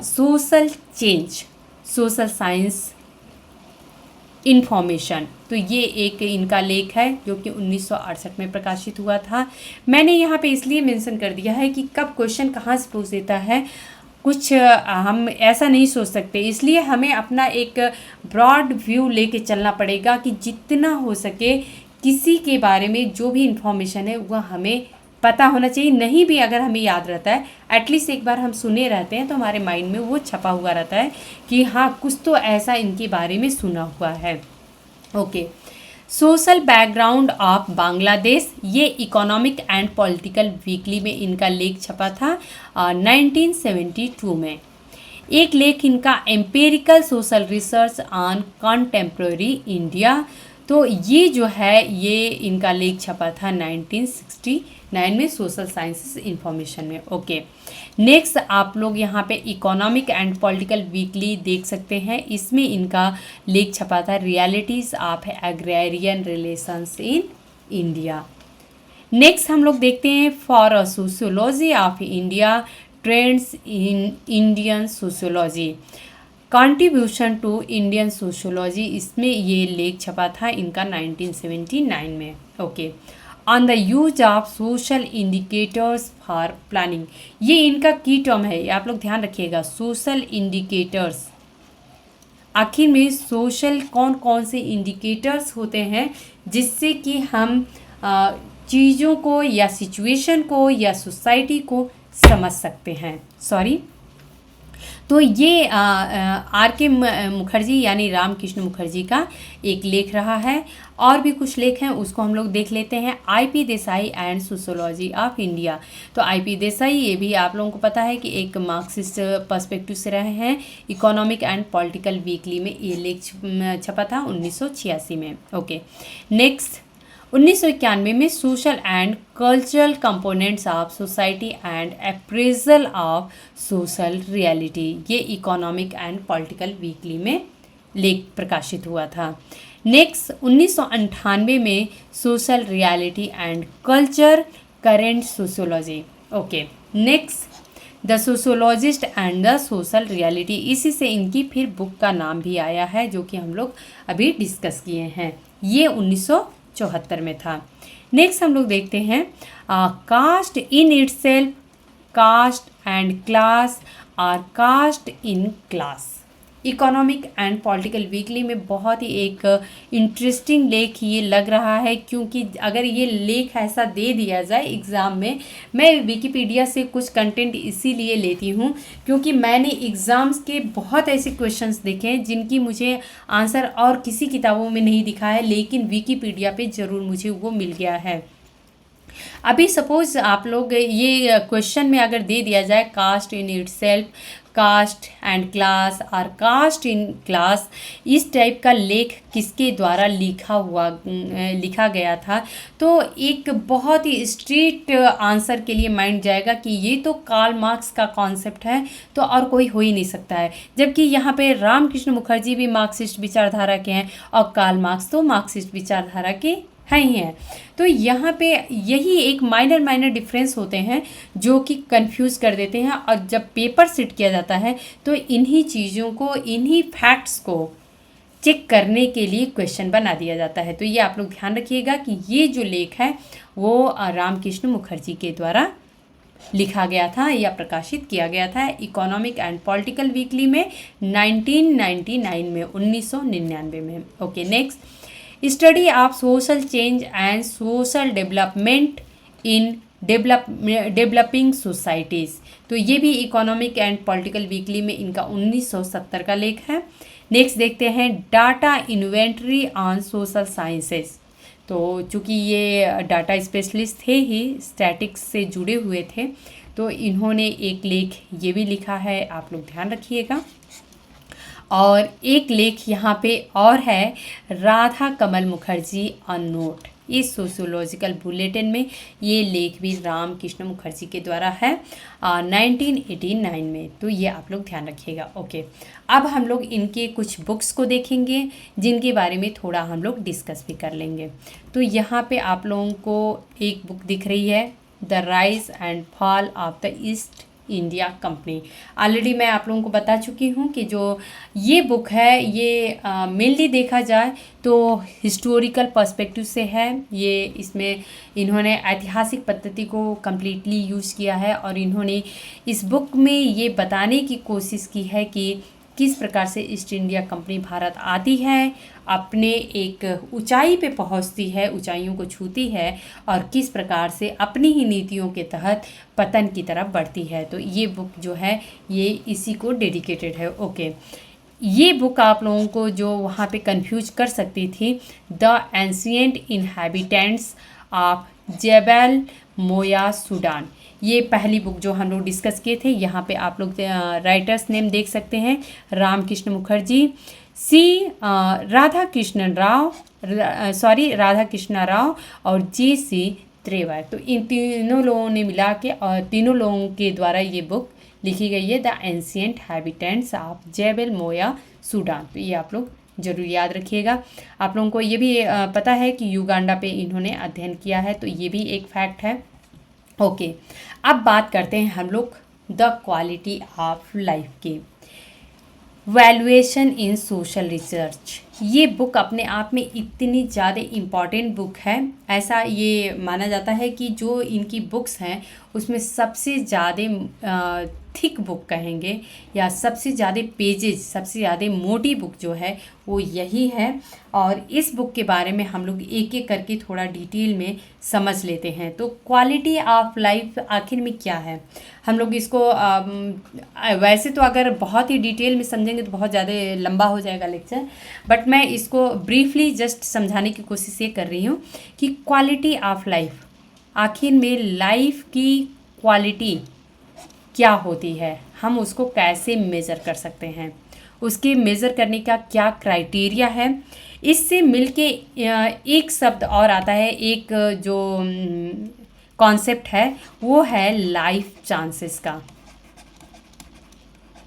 social change, social science information. तो ये एक इनका लेख है जो कि 1968 में प्रकाशित हुआ था। मैंने यहाँ पे इसलिए मेंशन कर दिया है कि कब क्वेश्चन कहाँ से पूछ देता है, कुछ हम ऐसा नहीं सोच सकते, इसलिए हमें अपना एक ब्रॉड व्यू लेके चलना पड़ेगा कि जितना हो सके किसी के बारे में जो भी इंफॉर्मेशन है वह हमें पता होना चाहिए। नहीं भी अगर हमें याद रहता है, एटलीस्ट एक बार हम सुने रहते हैं तो हमारे माइंड में वो छपा हुआ रहता है कि हाँ कुछ तो ऐसा इनके बारे में सुना हुआ है। Okay, social background of Bangladesh, ये इकोनॉमिक एंड पॉलिटिकल वीकली में इनका लेख छपा था 1972 में। एक लेख इनका empirical social research on contemporary India, तो ये जो है ये इनका लेख छपा था 1969 में सोशल साइंसेस इंफॉर्मेशन में। ओके, नेक्स्ट आप लोग यहाँ पे इकोनॉमिक एंड पॉलिटिकल वीकली देख सकते हैं, इसमें इनका लेख छपा था realities of agrarian relations in India. Next हम लोग देखते हैं for a sociology of India, trends in Indian sociology, contribution to Indian sociology, इसमें ये लेख छपा था इनका 1979 में। Okay, on the use of social indicators for planning, ये इनका की टर्म है, ये आप लोग ध्यान रखिएगा, सोशल इंडिकेटर्स। आखिर में सोशल कौन कौन से इंडिकेटर्स होते हैं जिससे कि हम चीज़ों को या सिचुएशन को या सोसाइटी को समझ सकते हैं। तो ये आर के मुखर्जी यानी रामकृष्ण मुखर्जी का एक लेख रहा है। और भी कुछ लेख हैं उसको हम लोग देख लेते हैं। IP. Desai and sociology of India, तो आई.पी. देसाई ये भी आप लोगों को पता है कि एक मार्क्सिस्ट पर्सपेक्टिव से रहे हैं। इकोनॉमिक एंड पॉलिटिकल वीकली में ये लेख छपा था 1986 में। ओके, नेक्स्ट 1991 में social and cultural components of society and appraisal of social reality, ये इकोनॉमिक एंड पॉलिटिकल वीकली में लेख प्रकाशित हुआ था। नेक्स्ट 1998 में social reality and culture current sociology. Okay, next the sociologist and the social reality, इसी से इनकी फिर बुक का नाम भी आया है जो कि हम लोग अभी डिस्कस किए हैं, ये 1974 में था। नेक्स्ट हम लोग देखते हैं caste in itself, caste and class और caste in class, Economic and Political Weekly में बहुत ही एक इंटरेस्टिंग लेख ये लग रहा है, क्योंकि अगर ये लेख ऐसा दे दिया जाए एग्ज़ाम में, मैं विकिपीडिया से कुछ कंटेंट इसीलिए लेती हूँ क्योंकि मैंने एग्ज़ाम्स के बहुत ऐसे क्वेश्चंस देखे हैं जिनकी मुझे आंसर और किसी किताबों में नहीं दिखा है, लेकिन विकिपीडिया पे ज़रूर मुझे वो मिल गया है। अभी सपोज आप लोग ये क्वेश्चन में अगर दे दिया जाए caste in itself, caste and class और कास्ट इन क्लास, इस टाइप का लेख किसके द्वारा लिखा गया था, तो एक बहुत ही स्ट्रीट आंसर के लिए माइंड जाएगा कि ये तो कार्ल मार्क्स का कॉन्सेप्ट है, तो और कोई हो ही नहीं सकता है। जबकि यहाँ पे रामकृष्ण मुखर्जी भी मार्क्सिस्ट विचारधारा के हैं और कार्ल मार्क्स तो मार्क्सिस्ट विचारधारा के हैं ही हैं। तो यहाँ पे यही एक माइनर डिफरेंस होते हैं जो कि कंफ्यूज कर देते हैं, और जब पेपर सेट किया जाता है तो इन्हीं चीज़ों को, इन्हीं फैक्ट्स को चेक करने के लिए क्वेश्चन बना दिया जाता है। तो ये आप लोग ध्यान रखिएगा कि ये जो लेख है वो रामकृष्ण मुखर्जी के द्वारा लिखा गया था या प्रकाशित किया गया था इकोनॉमिक एंड पॉलिटिकल वीकली में 1999 में, 1999 में। Okay, next, study of social change and social development in developing societies. तो ये भी इकोनॉमिक एंड पॉलिटिकल वीकली में इनका 1970 का लेख है। नेक्स्ट देखते हैं data inventory on social sciences. तो चूँकि ये डाटा स्पेशलिस्ट थे ही, स्टैटिक्स से जुड़े हुए थे, तो इन्होंने एक लेख ये भी लिखा है, आप लोग ध्यान रखिएगा। और एक लेख यहाँ पे और है, राधा कमल मुखर्जी ऑन नोट। इस सोशियोलॉजिकल बुलेटिन में ये लेख भी रामकृष्ण मुखर्जी के द्वारा है 1989 में। तो ये आप लोग ध्यान रखिएगा। ओके, अब हम लोग इनके कुछ बुक्स को देखेंगे जिनके बारे में थोड़ा हम लोग डिस्कस भी कर लेंगे। तो यहाँ पे आप लोगों को एक बुक दिख रही है, the rise and fall of the east India company. Already मैं आप लोगों को बता चुकी हूँ कि जो ये बुक है ये मेनली देखा जाए तो हिस्टोरिकल पर्सपेक्टिव से है। ये इसमें इन्होंने ऐतिहासिक पद्धति को कम्प्लीटली यूज़ किया है और इन्होंने इस बुक में ये बताने की कोशिश की है कि किस प्रकार से ईस्ट इंडिया कंपनी भारत आती है, अपने एक ऊंचाई पे पहुंचती है, ऊंचाइयों को छूती है और किस प्रकार से अपनी ही नीतियों के तहत पतन की तरफ बढ़ती है। तो ये बुक जो है ये इसी को डेडिकेटेड है। ओके, ये बुक आप लोगों को जो वहाँ पे कंफ्यूज कर सकती थी, the ancient inhabitants of Jebel Moya Sudan, ये पहली बुक जो हम लोग डिस्कस किए थे। यहाँ पे आप लोग राइटर्स नेम देख सकते हैं, रामकृष्ण मुखर्जी, राधा कृष्ण राव और जी.सी. त्रेवर। तो इन तीनों लोगों ने मिला के और तीनों लोगों के द्वारा ये बुक लिखी गई है, the ancient habitants of Jebel Moya Sudan. तो ये आप लोग जरूर याद रखिएगा। आप लोगों को ये भी पता है कि युगांडा पे इन्होंने अध्ययन किया है, तो ये भी एक फैक्ट है। ओके, अब बात करते हैं हम लोग द क्वालिटी ऑफ लाइफ की। वैल्यूएशन इन सोशल रिसर्च, ये बुक अपने आप में इतनी ज़्यादा इम्पॉर्टेंट बुक है। ऐसा ये माना जाता है कि जो इनकी बुक्स हैं उसमें सबसे ज़्यादा थिक बुक कहेंगे या सबसे ज़्यादा पेजेज, सबसे ज़्यादा मोटी बुक जो है वो यही है। और इस बुक के बारे में हम लोग एक एक करके थोड़ा डिटेल में समझ लेते हैं। तो क्वालिटी ऑफ लाइफ आखिर में क्या है, हम लोग इसको वैसे तो अगर बहुत ही डिटेल में समझेंगे तो बहुत ज़्यादा लंबा हो जाएगा लेक्चर, बट मैं इसको ब्रीफली जस्ट समझाने की कोशिश ये कर रही हूँ कि क्वालिटी ऑफ लाइफ, आखिर में लाइफ की क्वालिटी क्या होती है, हम उसको कैसे मेज़र कर सकते हैं, उसके मेज़र करने का क्या क्राइटेरिया है। इससे मिलके एक शब्द और आता है, एक जो कॉन्सेप्ट है वो है लाइफ चांसेस का।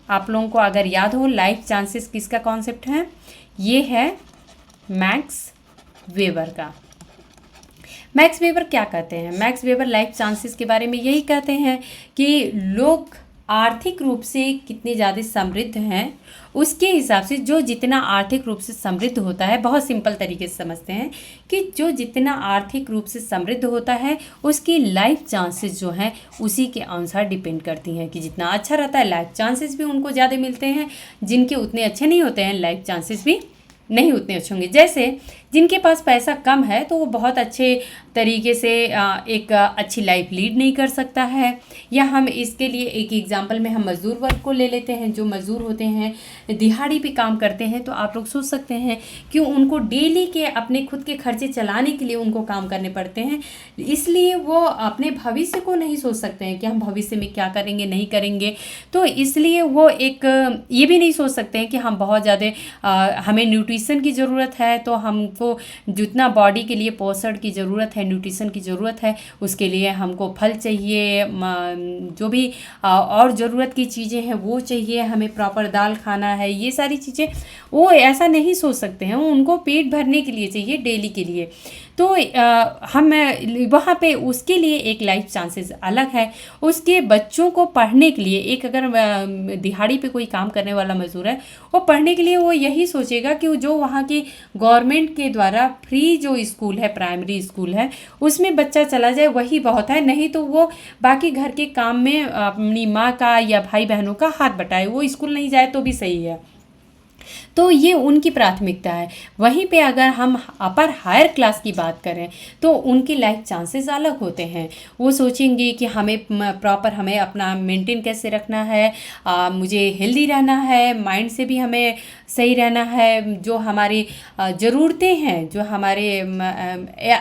आप लोगों को अगर याद हो लाइफ चांसेस किसका कॉन्सेप्ट है, ये है मैक्स वेबर का। मैक्स वेबर क्या कहते हैं, मैक्स वेबर लाइफ चांसेस के बारे में यही कहते हैं कि लोग आर्थिक रूप से कितने ज़्यादा समृद्ध हैं उसके हिसाब से, जो जितना आर्थिक रूप से समृद्ध होता है, बहुत सिंपल तरीके से समझते हैं कि जो जितना आर्थिक रूप से समृद्ध होता है उसकी लाइफ चांसेस जो हैं उसी के अनुसार डिपेंड करती हैं कि जितना अच्छा रहता है लाइफ चांसेस भी उनको ज़्यादा मिलते हैं, जिनके उतने अच्छे नहीं होते हैं लाइफ चांसेस भी नहीं उतने अच्छे होंगे। जैसे जिनके पास पैसा कम है तो वो बहुत अच्छे तरीके से एक अच्छी लाइफ लीड नहीं कर सकता है। या हम इसके लिए एक एग्जांपल में हम मज़दूर वर्ग को ले लेते हैं। जो मज़दूर होते हैं दिहाड़ी पे काम करते हैं, तो आप लोग सोच सकते हैं कि उनको डेली के अपने खुद के खर्चे चलाने के लिए उनको काम करने पड़ते हैं, इसलिए वो अपने भविष्य को नहीं सोच सकते हैं कि हम भविष्य में क्या करेंगे नहीं करेंगे। तो इसलिए वो एक ये भी नहीं सोच सकते हैं कि हम बहुत ज़्यादा हमें न्यूट्रिशन की ज़रूरत है, तो हमको जितना बॉडी के लिए पोषण की ज़रूरत है, न्यूट्रिशन की ज़रूरत है, उसके लिए हमको फल चाहिए, जो भी और ज़रूरत की चीज़ें हैं वो चाहिए, हमें प्रॉपर दाल खाना है, ये सारी चीज़ें वो ऐसा नहीं सोच सकते हैं। उनको पेट भरने के लिए चाहिए डेली के लिए। तो हम वहाँ पे उसके लिए एक लाइफ चांसेस अलग है। उसके बच्चों को पढ़ने के लिए, एक अगर दिहाड़ी पे कोई काम करने वाला मजदूर है, वो पढ़ने के लिए वो यही सोचेगा कि जो वहाँ की गवर्नमेंट के द्वारा फ्री जो स्कूल है, प्राइमरी स्कूल है, उसमें बच्चा चला जाए वही बहुत है। नहीं तो वो बाकी घर के काम में अपनी माँ का या भाई बहनों का हाथ बटाए, वो स्कूल नहीं जाए तो भी सही है। तो ये उनकी प्राथमिकता है। वहीं पे अगर हम अपर हायर क्लास की बात करें तो उनकी लाइफ चांसेस अलग होते हैं। वो सोचेंगे कि हमें प्रॉपर हमें अपना मेंटेन कैसे रखना है, मुझे हेल्दी रहना है, माइंड से भी हमें सही रहना है, जो हमारी ज़रूरतें हैं, जो हमारे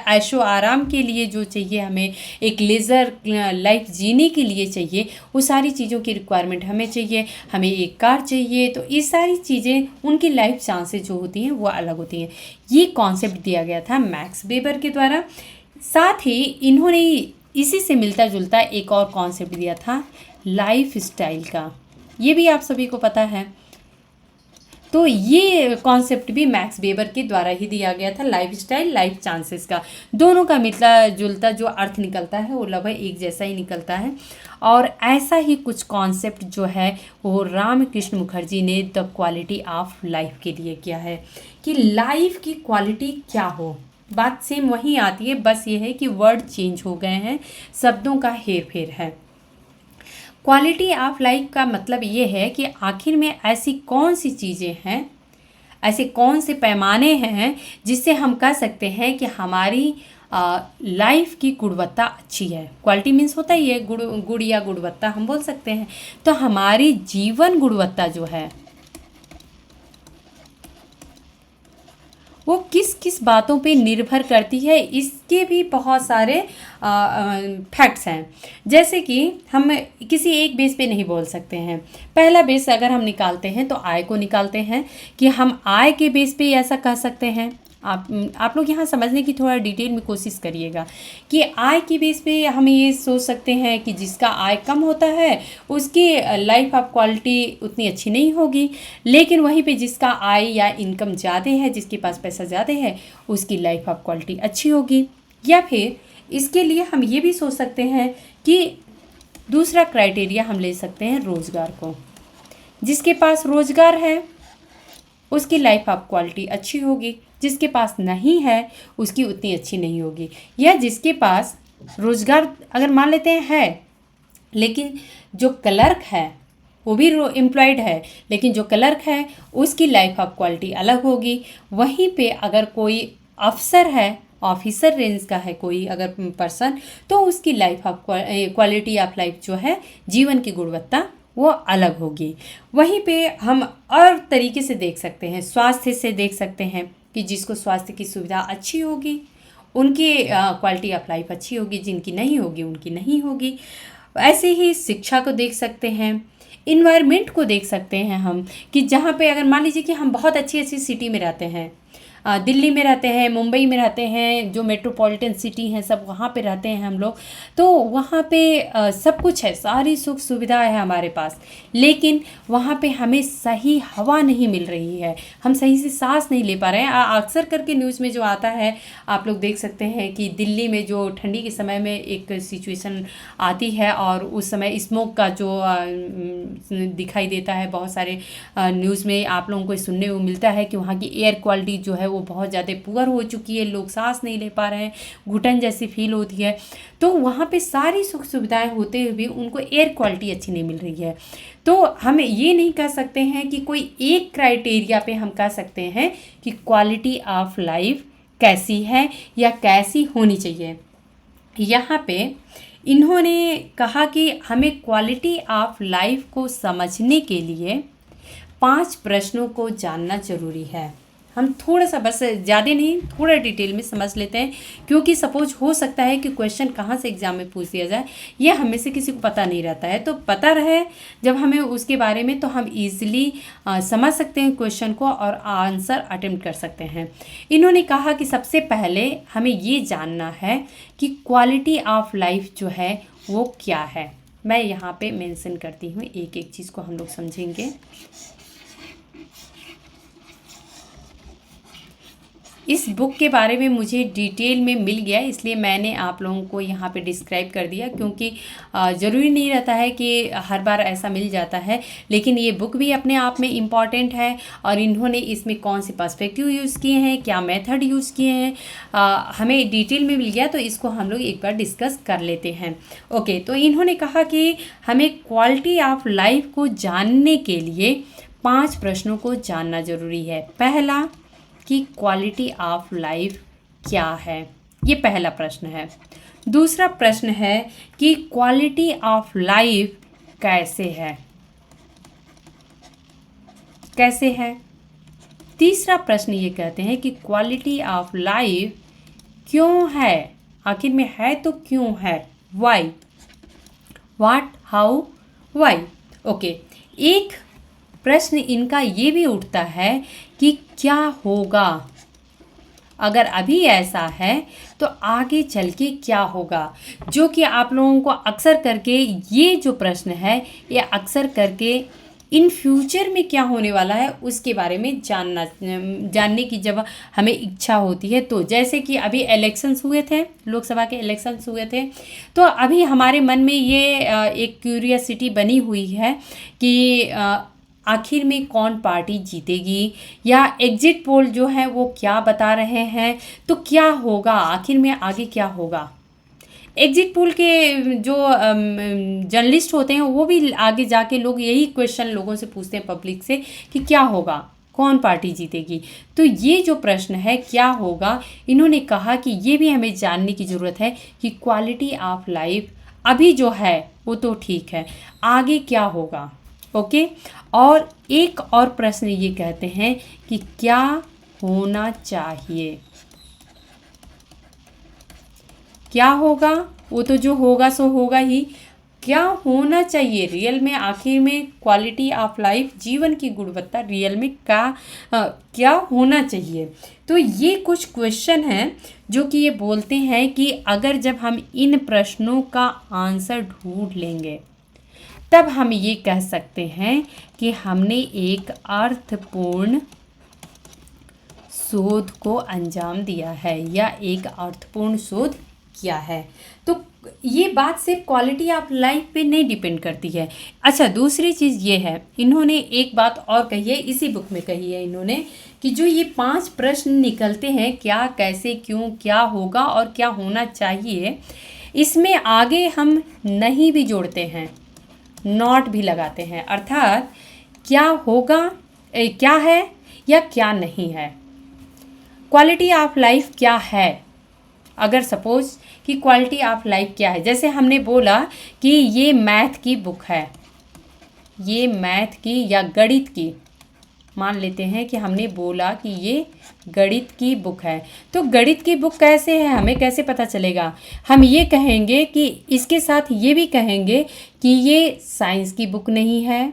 ऐशो आराम के लिए जो चाहिए, हमें एक लेज़र लाइफ जीने के लिए चाहिए, वो सारी चीज़ों की रिक्वायरमेंट हमें चाहिए। हमें एक कार चाहिए, तो ये सारी चीज़ें उनकी लाइफ चांसेस जो होती हैं वो अलग होती हैं। ये कॉन्सेप्ट दिया गया था मैक्स वेबर के द्वारा। साथ ही इन्होंने इसी से मिलता जुलता एक और कॉन्सेप्ट दिया था लाइफ स्टाइल का। ये भी आप सभी को पता है। तो ये कॉन्सेप्ट भी मैक्स वेबर के द्वारा ही दिया गया था, लाइफ स्टाइल लाइफ चांसेस का। दोनों का मिलता जुलता जो अर्थ निकलता है वो लगभग एक जैसा ही निकलता है। और ऐसा ही कुछ कॉन्सेप्ट जो है वो रामकृष्ण मुखर्जी ने द क्वालिटी ऑफ लाइफ के लिए किया है कि लाइफ की क्वालिटी क्या हो। बात सेम वही आती है, बस ये है कि वर्ड चेंज हो गए हैं, शब्दों का हेर फेर है। क्वालिटी ऑफ लाइफ का मतलब ये है कि आखिर में ऐसी कौन सी चीज़ें हैं, ऐसे कौन से पैमाने हैं जिससे हम कह सकते हैं कि हमारी लाइफ की गुणवत्ता अच्छी है। क्वालिटी मीन्स होता ही है गुण या गुणवत्ता हम बोल सकते हैं। तो हमारी जीवन गुणवत्ता जो है वो किस किस बातों पे निर्भर करती है, इसके भी बहुत सारे फैक्ट्स हैं। जैसे कि हम किसी एक बेस पे नहीं बोल सकते हैं। पहला बेस अगर हम निकालते हैं तो आय को निकालते हैं कि हम आय के बेस पे ऐसा कह सकते हैं। आप लोग यहाँ समझने की थोड़ा डिटेल में कोशिश करिएगा कि आय की बेस पे हम ये सोच सकते हैं कि जिसका आय कम होता है उसकी लाइफ ऑफ क्वालिटी उतनी अच्छी नहीं होगी, लेकिन वहीं पे जिसका आय या इनकम ज़्यादा है, जिसके पास पैसा ज़्यादा है, उसकी लाइफ ऑफ क्वालिटी अच्छी होगी। या फिर इसके लिए हम ये भी सोच सकते हैं कि दूसरा क्राइटेरिया हम ले सकते हैं रोज़गार को। जिसके पास रोज़गार है उसकी लाइफ ऑफ क्वालिटी अच्छी होगी, जिसके पास नहीं है उसकी उतनी अच्छी नहीं होगी। या जिसके पास रोज़गार अगर मान लेते हैं है, लेकिन जो क्लर्क है वो भी एम्प्लॉयड है, लेकिन जो क्लर्क है उसकी लाइफ ऑफ क्वालिटी अलग होगी। वहीं पे अगर कोई अफसर है, ऑफिसर रेंज का है कोई अगर पर्सन, तो उसकी life of quality of life जो है, जीवन की गुणवत्ता, वो अलग होगी। वहीं पे हम और तरीके से देख सकते हैं, स्वास्थ्य से देख सकते हैं कि जिसको स्वास्थ्य की सुविधा अच्छी होगी उनकी क्वालिटी ऑफ लाइफ अच्छी होगी, जिनकी नहीं होगी उनकी नहीं होगी। ऐसे ही शिक्षा को देख सकते हैं, इन्वायरमेंट को देख सकते हैं हम कि जहाँ पे अगर मान लीजिए कि हम बहुत अच्छी अच्छी सिटी में रहते हैं, दिल्ली में रहते हैं, मुंबई में रहते हैं, जो मेट्रोपॉलिटन सिटी हैं सब वहाँ पे रहते हैं हम लोग, तो वहाँ पे सब कुछ है, सारी सुख सुविधा है हमारे पास, लेकिन वहाँ पे हमें सही हवा नहीं मिल रही है, हम सही से सांस नहीं ले पा रहे हैं। अक्सर करके न्यूज़ में जो आता है आप लोग देख सकते हैं कि दिल्ली में जो ठंडी के समय में एक सिचुएशन आती है और उस समय स्मोक का जो दिखाई देता है, बहुत सारे न्यूज़ में आप लोगों को सुनने को मिलता है कि वहाँ की एयर क्वालिटी जो है वो बहुत ज़्यादा पुअर हो चुकी है, लोग सांस नहीं ले पा रहे हैं, घुटन जैसी फील होती है। तो वहाँ पे सारी सुख सुविधाएं होते हुए भी उनको एयर क्वालिटी अच्छी नहीं मिल रही है। तो हम ये नहीं कह सकते हैं कि कोई एक क्राइटेरिया पे हम कह सकते हैं कि क्वालिटी ऑफ लाइफ कैसी है या कैसी होनी चाहिए। यहाँ पे इन्होंने कहा कि हमें क्वालिटी ऑफ लाइफ को समझने के लिए 5 प्रश्नों को जानना ज़रूरी है। हम थोड़ा सा, बस ज़्यादा नहीं, थोड़ा डिटेल में समझ लेते हैं, क्योंकि सपोज हो सकता है कि क्वेश्चन कहाँ से एग्ज़ाम में पूछ दिया जाए, ये हमें से किसी को पता नहीं रहता है। तो पता रहे जब हमें उसके बारे में, तो हम ईज़िली समझ सकते हैं क्वेश्चन को और आंसर अटेम्प्ट कर सकते हैं। इन्होंने कहा कि सबसे पहले हमें ये जानना है कि क्वालिटी ऑफ लाइफ जो है वो क्या है। मैं यहाँ पे मेंशन करती हूँ, एक एक चीज़ को हम लोग समझेंगे। इस बुक के बारे में मुझे डिटेल में मिल गया, इसलिए मैंने आप लोगों को यहाँ पे डिस्क्राइब कर दिया, क्योंकि ज़रूरी नहीं रहता है कि हर बार ऐसा मिल जाता है। लेकिन ये बुक भी अपने आप में इम्पॉर्टेंट है, और इन्होंने इसमें कौन से पर्सपेक्टिव यूज़ किए हैं, क्या मेथड यूज़ किए हैं, हमें डिटेल में मिल गया। तो इसको हम लोग एक बार डिस्कस कर लेते हैं। ओके, तो इन्होंने कहा कि हमें क्वालिटी ऑफ लाइफ को जानने के लिए 5 प्रश्नों को जानना ज़रूरी है। पहला कि क्वालिटी ऑफ लाइफ क्या है, ये पहला प्रश्न है। दूसरा प्रश्न है कि क्वालिटी ऑफ लाइफ कैसे है, कैसे है। तीसरा प्रश्न ये कहते हैं कि क्वालिटी ऑफ लाइफ क्यों है, आखिर में है तो क्यों है, why, what, how, why. Okay, एक प्रश्न इनका ये भी उठता है कि क्या होगा, अगर अभी ऐसा है तो आगे चल के क्या होगा, जो कि आप लोगों को अक्सर करके ये जो प्रश्न है ये अक्सर करके इन फ्यूचर में क्या होने वाला है उसके बारे में जानने की जब हमें इच्छा होती है। तो जैसे कि अभी इलेक्शंस हुए थे, लोकसभा के इलेक्शंस हुए थे, तो अभी हमारे मन में ये एक क्यूरियसिटी बनी हुई है कि आखिर में कौन पार्टी जीतेगी, या एग्जिट पोल जो है वो क्या बता रहे हैं, तो क्या होगा, आखिर में आगे क्या होगा। एग्जिट पोल के जो जर्नलिस्ट होते हैं वो भी आगे जाके लोग यही क्वेश्चन लोगों से पूछते हैं, पब्लिक से, कि क्या होगा, कौन पार्टी जीतेगी। तो ये जो प्रश्न है क्या होगा, इन्होंने कहा कि ये भी हमें जानने की ज़रूरत है कि क्वालिटी ऑफ लाइफ अभी जो है वो तो ठीक है, आगे क्या होगा। ओके, और एक और प्रश्न ये कहते हैं कि क्या होना चाहिए, क्या होगा, वो तो जो होगा सो होगा ही, क्या होना चाहिए रियल में, आखिर में क्वालिटी ऑफ लाइफ, जीवन की गुणवत्ता रियल में क्या होना चाहिए। तो ये कुछ क्वेश्चन हैं जो कि ये बोलते हैं कि अगर जब हम इन प्रश्नों का आंसर ढूंढ लेंगे तब हम ये कह सकते हैं कि हमने एक अर्थपूर्ण शोध को अंजाम दिया है, या एक अर्थपूर्ण शोध किया है। तो ये बात सिर्फ क्वालिटी ऑफ लाइफ पे नहीं डिपेंड करती है। अच्छा, दूसरी चीज़ ये है, इन्होंने एक बात और कही है, इसी बुक में कही है इन्होंने, कि जो ये 5 प्रश्न निकलते हैं, क्या, कैसे, क्यों, क्या होगा और क्या होना चाहिए, इसमें आगे हम नहीं भी जोड़ते हैं, नॉट भी लगाते हैं, अर्थात क्या होगा, क्या है या क्या नहीं है। क्वालिटी ऑफ लाइफ क्या है, अगर सपोज कि क्वालिटी ऑफ लाइफ क्या है, जैसे हमने बोला कि ये मैथ की बुक है, ये मैथ की या गणित की, मान लेते हैं कि हमने बोला कि ये गणित की बुक है, तो गणित की बुक कैसे है, हमें कैसे पता चलेगा। हम ये कहेंगे कि इसके साथ ये भी कहेंगे कि ये साइंस की बुक नहीं है,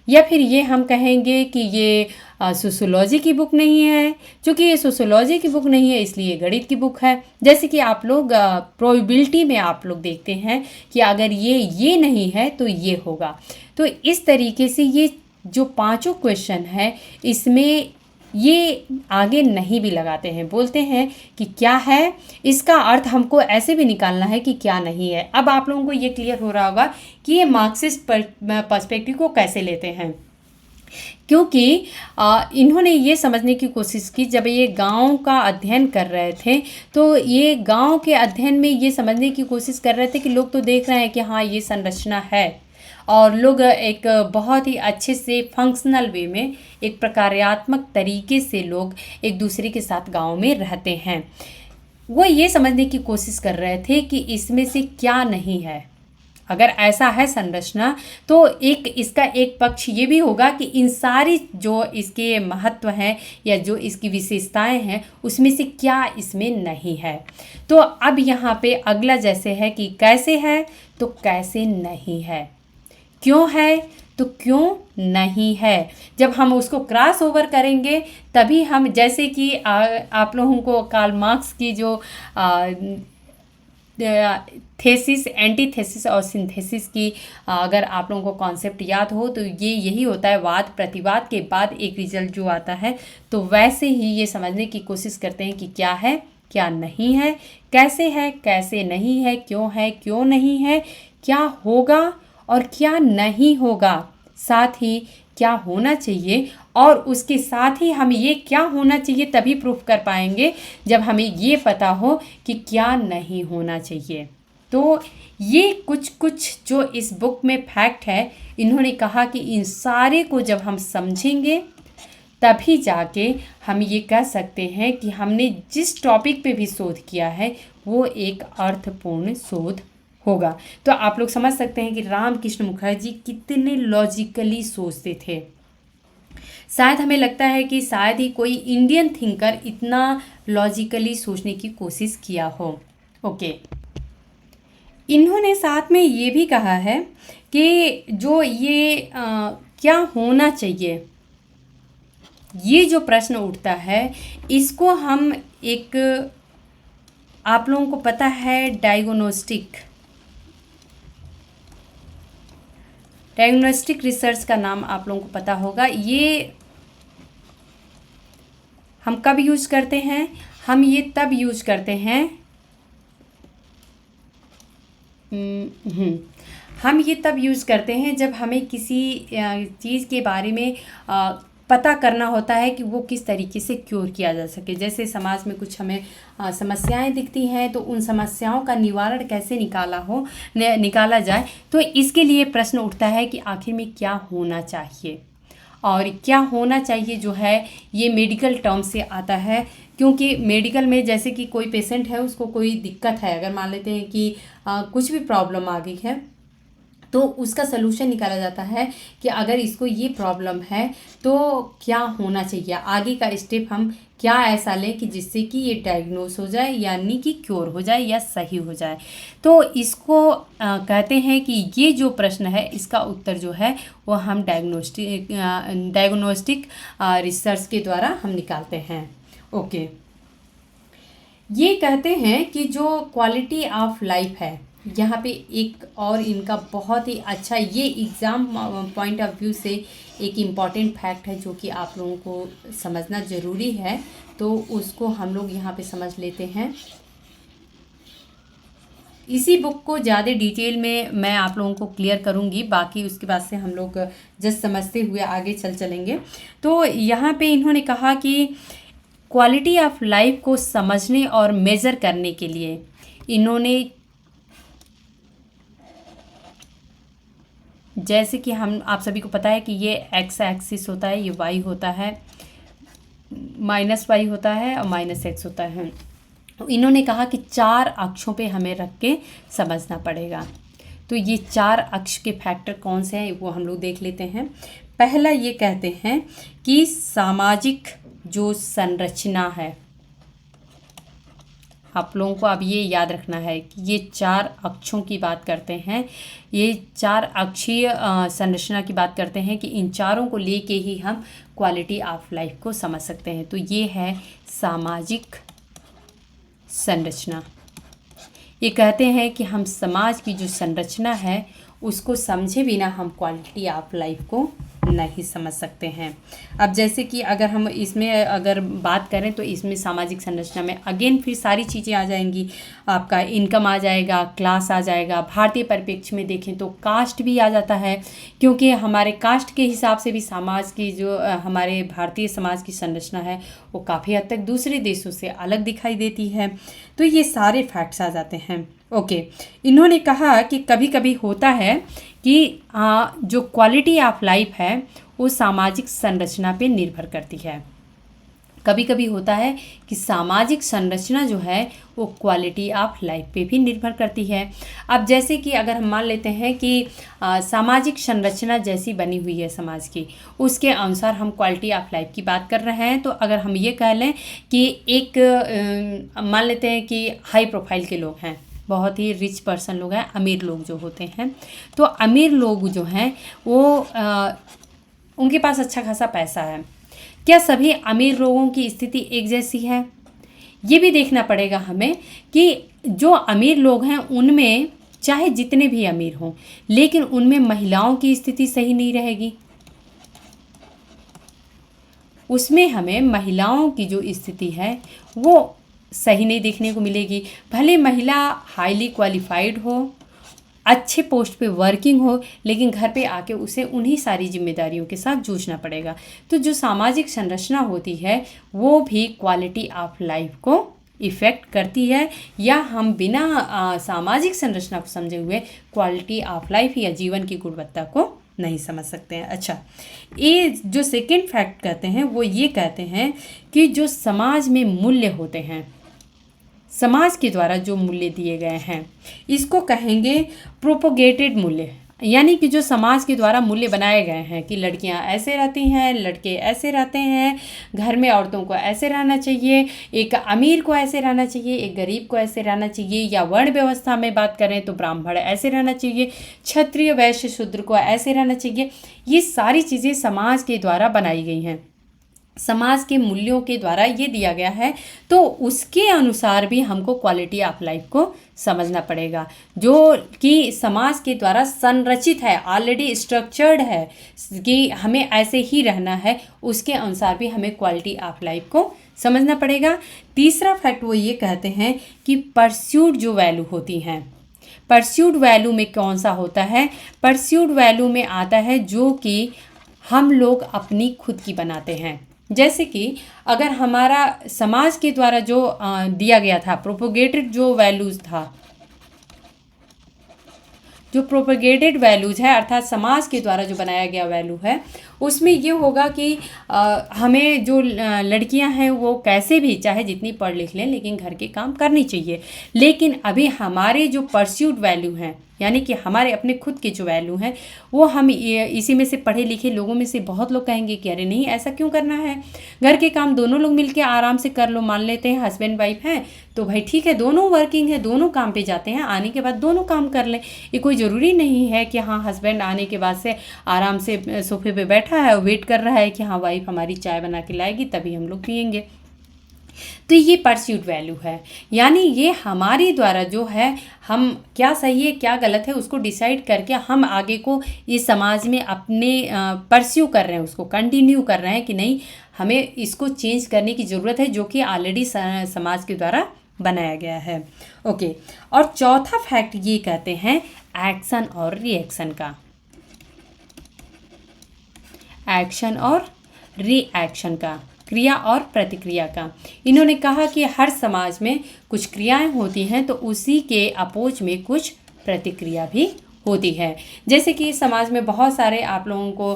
या फिर ये हम कहेंगे कि ये सोशियोलॉजी की बुक नहीं है, क्योंकि ये सोशियोलॉजी की बुक नहीं है इसलिए गणित की बुक है। जैसे कि आप लोग प्रोबेबिलिटी में आप लोग देखते हैं कि अगर ये नहीं है तो ये होगा। तो इस तरीके से ये जो 5 क्वेश्चन है इसमें ये आगे नहीं भी लगाते हैं, बोलते हैं कि क्या है, इसका अर्थ हमको ऐसे भी निकालना है कि क्या नहीं है। अब आप लोगों को ये क्लियर हो रहा होगा कि ये मार्क्सिस्ट पर्सपेक्टिव को कैसे लेते हैं, क्योंकि इन्होंने ये समझने की कोशिश की, जब ये गांव का अध्ययन कर रहे थे तो ये गांव के अध्ययन में ये समझने की कोशिश कर रहे थे कि लोग तो देख रहे हैं कि हाँ ये संरचना है, और लोग एक बहुत ही अच्छे से फंक्शनल वे में, एक प्रकार्यात्मक तरीके से लोग एक दूसरे के साथ गांव में रहते हैं। वो ये समझने की कोशिश कर रहे थे कि इसमें से क्या नहीं है, अगर ऐसा है संरचना तो एक इसका एक पक्ष ये भी होगा कि इन सारी जो इसके महत्व हैं या जो इसकी विशेषताएं हैं उसमें से क्या इसमें नहीं है। तो अब यहाँ पे अगला जैसे है कि कैसे है तो कैसे नहीं है, क्यों है तो क्यों नहीं है। जब हम उसको क्रॉस ओवर करेंगे तभी हम, जैसे कि आप लोगों को कार्ल मार्क्स की जो थेसिस, एंटीथेसिस और सिंथेसिस की अगर आप लोगों को कॉन्सेप्ट याद हो तो ये यही होता है, वाद प्रतिवाद के बाद एक रिजल्ट जो आता है। तो वैसे ही ये समझने की कोशिश करते हैं कि क्या है क्या नहीं है, कैसे नहीं है, क्यों नहीं है, क्या होगा और क्या नहीं होगा, साथ ही क्या होना चाहिए, और उसके साथ ही हम ये क्या होना चाहिए तभी प्रूफ कर पाएंगे जब हमें ये पता हो कि क्या नहीं होना चाहिए। तो ये कुछ जो इस बुक में फैक्ट है, इन्होंने कहा कि इन सारे को जब हम समझेंगे तभी जाके हम ये कह सकते हैं कि हमने जिस टॉपिक पे भी शोध किया है वो एक अर्थपूर्ण शोध होगा। तो आप लोग समझ सकते हैं कि रामकृष्ण मुखर्जी कितने लॉजिकली सोचते थे। शायद हमें लगता है कि शायद ही कोई इंडियन थिंकर इतना लॉजिकली सोचने की कोशिश किया हो। ओके, इन्होंने साथ में ये भी कहा है कि जो ये क्या होना चाहिए, ये जो प्रश्न उठता है इसको हम एक, आप लोगों को पता है डायग्नोस्टिक रिसर्च का नाम आप लोगों को पता होगा। ये हम कब यूज करते हैं? हम ये तब यूज करते हैं हम ये तब यूज़ करते हैं जब हमें किसी चीज़ के बारे में पता करना होता है कि वो किस तरीके से क्योर किया जा सके। जैसे समाज में कुछ हमें समस्याएं दिखती हैं तो उन समस्याओं का निवारण कैसे निकाला जाए। तो इसके लिए प्रश्न उठता है कि आखिर में क्या होना चाहिए, और क्या होना चाहिए जो है ये मेडिकल टर्म से आता है। क्योंकि मेडिकल में जैसे कि कोई पेशेंट है, उसको कोई दिक्कत है, अगर मान लेते हैं कि कुछ भी प्रॉब्लम आ गई है तो उसका सलूशन निकाला जाता है कि अगर इसको ये प्रॉब्लम है तो क्या होना चाहिए, आगे का स्टेप हम क्या ऐसा लें कि जिससे कि ये डायग्नोस हो जाए, यानी कि क्योर हो जाए या सही हो जाए। तो इसको कहते हैं कि ये जो प्रश्न है इसका उत्तर जो है वो हम डायग्नोस्टिक रिसर्च के द्वारा हम निकालते हैं। ओके, ये कहते हैं कि जो क्वालिटी ऑफ लाइफ है, यहाँ पे एक और इनका बहुत ही अच्छा, ये एग्ज़ाम पॉइंट ऑफ व्यू से एक इम्पॉर्टेंट फैक्ट है जो कि आप लोगों को समझना ज़रूरी है, तो उसको हम लोग यहाँ पे समझ लेते हैं। इसी बुक को ज़्यादा डिटेल में मैं आप लोगों को क्लियर करूँगी, बाकी उसके बाद से हम लोग जस्ट समझते हुए आगे चलेंगे। तो यहाँ पे इन्होंने कहा कि क्वालिटी ऑफ लाइफ को समझने और मेज़र करने के लिए इन्होंने, जैसे कि हम आप सभी को पता है कि ये एक्स एक्सिस होता है, ये वाई होता है, -y होता है और -x होता है। तो इन्होंने कहा कि 4 अक्षों पे हमें रख के समझना पड़ेगा। तो ये 4 अक्ष के फैक्टर कौन से हैं वो हम लोग देख लेते हैं। पहला ये कहते हैं कि सामाजिक जो संरचना है, आप लोगों को अब ये याद रखना है कि ये 4 अक्षों की बात करते हैं, ये 4 अक्षीय संरचना की बात करते हैं कि इन चारों को लेके ही हम क्वालिटी ऑफ लाइफ को समझ सकते हैं। तो ये है सामाजिक संरचना। ये कहते हैं कि हम समाज की जो संरचना है उसको समझे बिना हम क्वालिटी ऑफ लाइफ को नहीं समझ सकते हैं। अब जैसे कि अगर हम इसमें अगर बात करें तो इसमें सामाजिक संरचना में अगेन फिर सारी चीज़ें आ जाएंगी, आपका इनकम आ जाएगा, क्लास आ जाएगा, भारतीय परिप्रेक्ष्य में देखें तो कास्ट भी आ जाता है, क्योंकि हमारे कास्ट के हिसाब से भी समाज की जो हमारे भारतीय समाज की संरचना है वो काफ़ी हद तक दूसरे देशों से अलग दिखाई देती है। तो ये सारे फैक्ट्स आ जाते हैं। ओके, इन्होंने कहा कि कभी कभी होता है कि जो क्वालिटी ऑफ लाइफ है वो सामाजिक संरचना पे निर्भर करती है। कभी कभी होता है कि सामाजिक संरचना जो है वो क्वालिटी ऑफ लाइफ पे भी निर्भर करती है। अब जैसे कि अगर हम मान लेते हैं कि सामाजिक संरचना जैसी बनी हुई है समाज की, उसके अनुसार हम क्वालिटी ऑफ लाइफ की बात कर रहे हैं। तो अगर हम ये कह लें कि एक मान लेते हैं कि हाई प्रोफाइल के लोग हैं, बहुत ही रिच पर्सन लोग हैं, अमीर लोग जो होते हैं, तो अमीर लोग जो हैं वो उनके पास अच्छा खासा पैसा है। क्या सभी अमीर लोगों की स्थिति एक जैसी है? ये भी देखना पड़ेगा हमें कि जो अमीर लोग हैं उनमें चाहे जितने भी अमीर हों, लेकिन उनमें महिलाओं की स्थिति सही नहीं रहेगी। उसमें हमें महिलाओं की जो स्थिति है वो सही नहीं देखने को मिलेगी। भले महिला हाईली क्वालिफाइड हो, अच्छे पोस्ट पे वर्किंग हो, लेकिन घर पे आके उसे उन्हीं सारी जिम्मेदारियों के साथ जूझना पड़ेगा। तो जो सामाजिक संरचना होती है वो भी क्वालिटी ऑफ लाइफ को इफ़ेक्ट करती है, या हम बिना सामाजिक संरचना को समझे हुए क्वालिटी ऑफ लाइफ या जीवन की गुणवत्ता को नहीं समझ सकते हैं। अच्छा, ये जो सेकेंड फैक्ट कहते हैं वो ये कहते हैं कि जो समाज में मूल्य होते हैं, समाज के द्वारा जो मूल्य दिए गए हैं, इसको कहेंगे प्रोपोगेटेड मूल्य। यानी कि जो समाज के द्वारा मूल्य बनाए गए हैं कि लड़कियां ऐसे रहती हैं, लड़के ऐसे रहते हैं, घर में औरतों को ऐसे रहना चाहिए, एक अमीर को ऐसे रहना चाहिए, एक गरीब को ऐसे रहना चाहिए, या वर्ण व्यवस्था में बात करें तो ब्राह्मण ऐसे रहना चाहिए, क्षत्रिय वैश्य शूद्र को ऐसे रहना चाहिए। ये सारी चीज़ें समाज के द्वारा बनाई गई हैं, समाज के मूल्यों के द्वारा ये दिया गया है। तो उसके अनुसार भी हमको क्वालिटी ऑफ लाइफ को समझना पड़ेगा, जो कि समाज के द्वारा संरचित है, ऑलरेडी स्ट्रक्चर्ड है कि हमें ऐसे ही रहना है। उसके अनुसार भी हमें क्वालिटी ऑफ लाइफ को समझना पड़ेगा। तीसरा फैक्ट वो ये कहते हैं कि परस्यूड जो वैल्यू होती हैं, परस्यूड वैल्यू में कौन सा होता है? परस्यूड वैल्यू में आता है जो कि हम लोग अपनी खुद की बनाते हैं। जैसे कि अगर हमारा समाज के द्वारा जो दिया गया था, प्रोपोगेटेड जो वैल्यूज़ था, जो प्रोपोगेटेड वैल्यूज़ है अर्थात समाज के द्वारा जो बनाया गया वैल्यू है, उसमें ये होगा कि हमें जो लड़कियां हैं वो कैसे भी चाहे जितनी पढ़ लिख लें लेकिन घर के काम करनी चाहिए। लेकिन अभी हमारे जो परस्यूड वैल्यू हैं, यानी कि हमारे अपने खुद के जो वैल्यू हैं, वो हम इसी में से पढ़े लिखे लोगों में से बहुत लोग कहेंगे कि अरे नहीं ऐसा क्यों करना है, घर के काम दोनों लोग मिलके आराम से कर लो। मान लेते हैं हस्बैंड वाइफ हैं तो भाई ठीक है, दोनों वर्किंग है, दोनों काम पे जाते हैं, आने के बाद दोनों काम कर लें। ये कोई ज़रूरी नहीं है कि हाँ हस्बैंड आने के बाद से आराम से सोफे पे बैठा है और वेट कर रहा है कि हाँ वाइफ हमारी चाय बना के लाएगी तभी हम लोग पियेंगे। तो ये परस्यूट वैल्यू है, यानी ये हमारी द्वारा जो है हम क्या सही है क्या गलत है उसको डिसाइड करके हम आगे को इस समाज में अपने परस्यू कर रहे हैं, उसको कंटिन्यू कर रहे हैं कि नहीं हमें इसको चेंज करने की ज़रूरत है, जो कि ऑलरेडी समाज के द्वारा बनाया गया है। ओके, और चौथा फैक्ट ये कहते हैं एक्शन और रिएक्शन का, एक्शन और रिएक्शन का, क्रिया और प्रतिक्रिया का। इन्होंने कहा कि हर समाज में कुछ क्रियाएं होती हैं तो उसी के अपोज में कुछ प्रतिक्रिया भी होती है। जैसे कि समाज में बहुत सारे आप लोगों को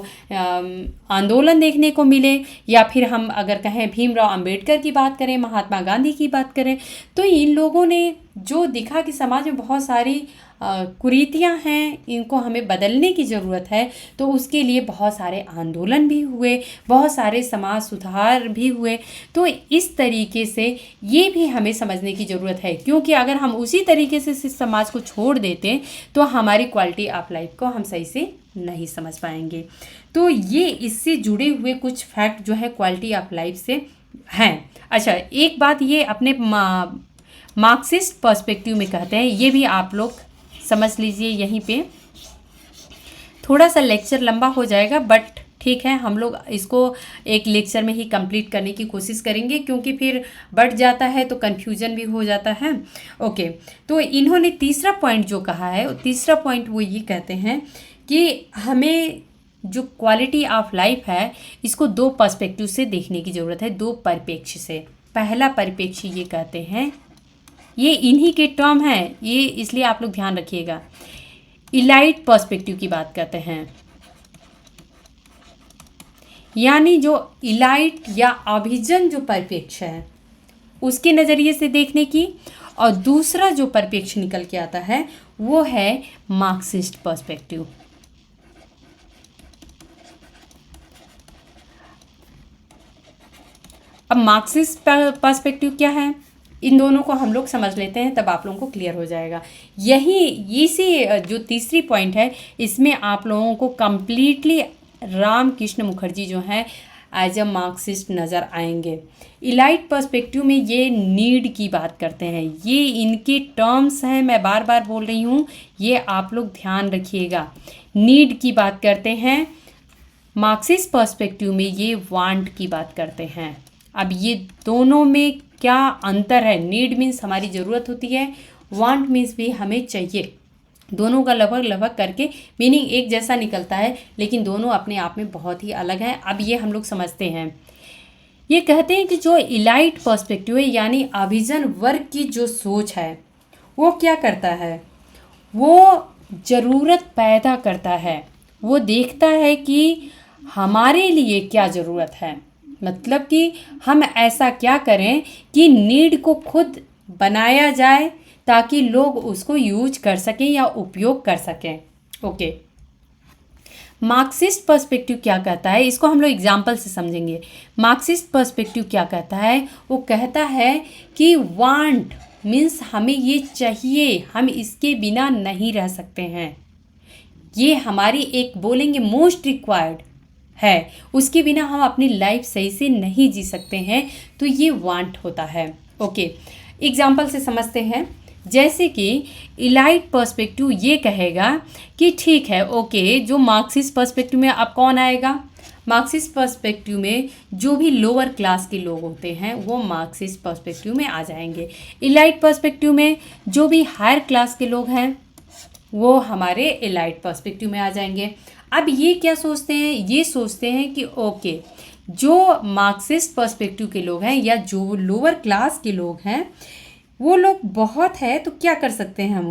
आंदोलन देखने को मिले, या फिर हम अगर कहें भीमराव अंबेडकर की बात करें, महात्मा गांधी की बात करें, तो इन लोगों ने जो दिखा कि समाज में बहुत सारी कुरीतियां हैं, इनको हमें बदलने की ज़रूरत है, तो उसके लिए बहुत सारे आंदोलन भी हुए, बहुत सारे समाज सुधार भी हुए। तो इस तरीके से ये भी हमें समझने की ज़रूरत है, क्योंकि अगर हम उसी तरीके से समाज को छोड़ देते तो हमारी क्वालिटी ऑफ लाइफ को हम सही से नहीं समझ पाएंगे। तो ये इससे जुड़े हुए कुछ फैक्ट जो है क्वालिटी ऑफ लाइफ से हैं। अच्छा, एक बात ये अपने मार्क्सिस्ट पर्सपेक्टिव में कहते हैं, ये भी आप लोग समझ लीजिए। यहीं पे थोड़ा सा लेक्चर लंबा हो जाएगा, बट ठीक है, हम लोग इसको एक लेक्चर में ही कंप्लीट करने की कोशिश करेंगे, क्योंकि फिर बढ़ जाता है तो कन्फ्यूजन भी हो जाता है। ओके, तो इन्होंने तीसरा पॉइंट जो कहा है, तीसरा पॉइंट वो ये कहते हैं कि हमें जो क्वालिटी ऑफ लाइफ है इसको दो पर्सपेक्टिव से देखने की ज़रूरत है, दो परिप्रेक्ष्य से। पहला परिप्रेक्ष्य ये कहते हैं, ये इन्हीं के टर्म हैं, ये इसलिए आप लोग ध्यान रखिएगा, इलाइट पर्सपेक्टिव की बात करते हैं, यानी जो इलाइट या अभिजन जो परिप्रेक्ष्य है उसके नज़रिए से देखने की। और दूसरा जो परिप्रेक्ष्य निकल के आता है वो है मार्क्सिस्ट पर्सपेक्टिव। अब मार्क्सिस्ट पर्सपेक्टिव क्या है, इन दोनों को हम लोग समझ लेते हैं, तब आप लोगों को क्लियर हो जाएगा। यही इसी जो तीसरी पॉइंट है इसमें आप लोगों को कम्प्लीटली रामकृष्ण मुखर्जी जो हैं एज अ मार्क्सिस्ट नज़र आएंगे। इलाइट पर्सपेक्टिव में ये नीड की बात करते हैं, ये इनके टर्म्स हैं, मैं बार बार बोल रही हूँ, ये आप लोग ध्यान रखिएगा। नीड की बात करते हैं, मार्क्सिस्ट पर्सपेक्टिव में ये वांट की बात करते हैं। अब ये दोनों में क्या अंतर है? नीड मीन्स हमारी ज़रूरत होती है, वांट मीन्स भी हमें चाहिए। दोनों का लगभग लगभग करके मीनिंग एक जैसा निकलता है, लेकिन दोनों अपने आप में बहुत ही अलग हैं। अब ये हम लोग समझते हैं। ये कहते हैं कि जो इलाइट पर्सपेक्टिव है, यानी अभिजन वर्ग की जो सोच है, वो क्या करता है? वो ज़रूरत पैदा करता है। वो देखता है कि हमारे लिए क्या ज़रूरत है, मतलब कि हम ऐसा क्या करें कि नीड को खुद बनाया जाए ताकि लोग उसको यूज कर सकें या उपयोग कर सकें। ओके, मार्क्सिस्ट पर्सपेक्टिव क्या कहता है, इसको हम लोग एग्जाम्पल से समझेंगे। मार्क्सिस्ट पर्सपेक्टिव क्या कहता है? वो कहता है कि वांट मीन्स हमें ये चाहिए, हम इसके बिना नहीं रह सकते हैं, ये हमारी एक बोलेंगे मोस्ट रिक्वायर्ड है, उसके बिना हम अपनी लाइफ सही से नहीं जी सकते हैं, तो ये वांट होता है। ओके, एग्जाम्पल से समझते हैं। जैसे कि इलाइट पर्सपेक्टिव ये कहेगा कि ठीक है, ओके, जो मार्क्सिस्ट पर्सपेक्टिव में अब कौन आएगा? मार्क्सिस्ट पर्सपेक्टिव में जो भी लोअर क्लास के लोग होते हैं वो मार्क्सिस्ट पर्सपेक्टिव में आ जाएंगे। इलाइट पर्सपेक्टिव में जो भी हायर क्लास के लोग हैं वो हमारे इलाइट पर्सपेक्टिव में आ जाएंगे। अब ये क्या सोचते हैं? ये सोचते हैं कि ओके, जो मार्क्सिस्ट पर्सपेक्टिव के लोग हैं या जो लोअर क्लास के लोग हैं वो लोग बहुत है, तो क्या कर सकते हैं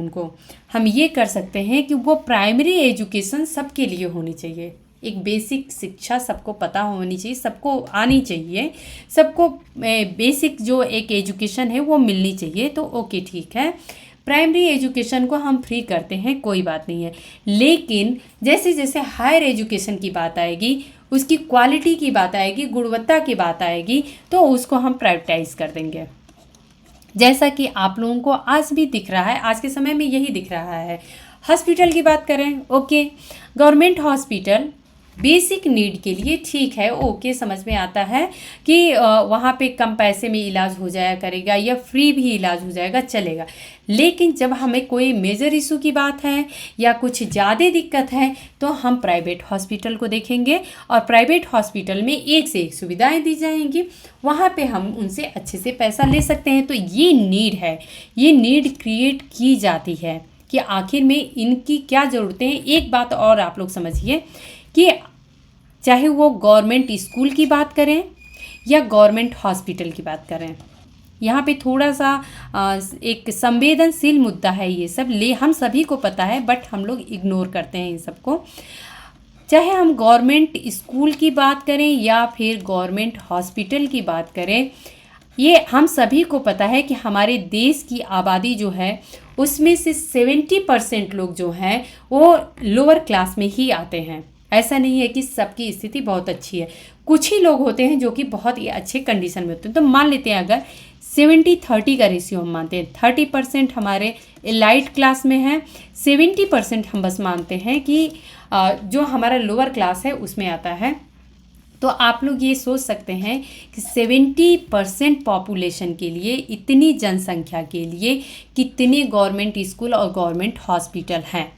हम ये कर सकते हैं कि वो प्राइमरी एजुकेशन सबके लिए होनी चाहिए। एक बेसिक शिक्षा सबको पता होनी चाहिए, सबको आनी चाहिए, सबको बेसिक जो एक एजुकेशन है वो मिलनी चाहिए। तो ओके, ठीक है, प्राइमरी एजुकेशन को हम फ्री करते हैं, कोई बात नहीं है। लेकिन जैसे जैसे हायर एजुकेशन की बात आएगी, उसकी क्वालिटी की बात आएगी, गुणवत्ता की बात आएगी, तो उसको हम प्राइवेटाइज कर देंगे। जैसा कि आप लोगों को आज भी दिख रहा है, आज के समय में यही दिख रहा है। हॉस्पिटल की बात करें, okay, government hospital basic need के लिए ठीक है, ओके, समझ में आता है कि वहाँ पे कम पैसे में इलाज हो जाया करेगा या फ्री भी इलाज हो जाएगा, चलेगा। लेकिन जब हमें कोई मेजर इशू की बात है या कुछ ज़्यादा दिक्कत है तो हम प्राइवेट हॉस्पिटल को देखेंगे, और प्राइवेट हॉस्पिटल में एक से एक सुविधाएं दी जाएंगी, वहाँ पे हम उनसे अच्छे से पैसा ले सकते हैं। तो ये नीड है, ये नीड क्रिएट की जाती है कि आखिर में इनकी क्या ज़रूरतें हैं। एक बात और आप लोग समझिए कि चाहे वो गवर्नमेंट स्कूल की बात करें या गवर्नमेंट हॉस्पिटल की बात करें, यहाँ पे थोड़ा सा एक संवेदनशील मुद्दा है ये सब, हम सभी को पता है, बट हम लोग इग्नोर करते हैं इन सबको। चाहे हम गवर्नमेंट स्कूल की बात करें या फिर गवर्नमेंट हॉस्पिटल की बात करें, ये हम सभी को पता है कि हमारे देश की आबादी जो है उसमें से 70% लोग जो हैं वो लोअर क्लास में ही आते हैं। ऐसा नहीं है कि सबकी स्थिति बहुत अच्छी है, कुछ ही लोग होते हैं जो कि बहुत ही अच्छे कंडीशन में होते हैं। तो मान लेते हैं अगर 70-30 का रेशियो हम मानते हैं, 30% हमारे एलाइट क्लास में है, 70% हम बस मानते हैं कि जो हमारा लोअर क्लास है उसमें आता है। तो आप लोग ये सोच सकते हैं कि 70% पॉपुलेशन के लिए, इतनी जनसंख्या के लिए कितने गवर्नमेंट स्कूल और गवर्नमेंट हॉस्पिटल हैं।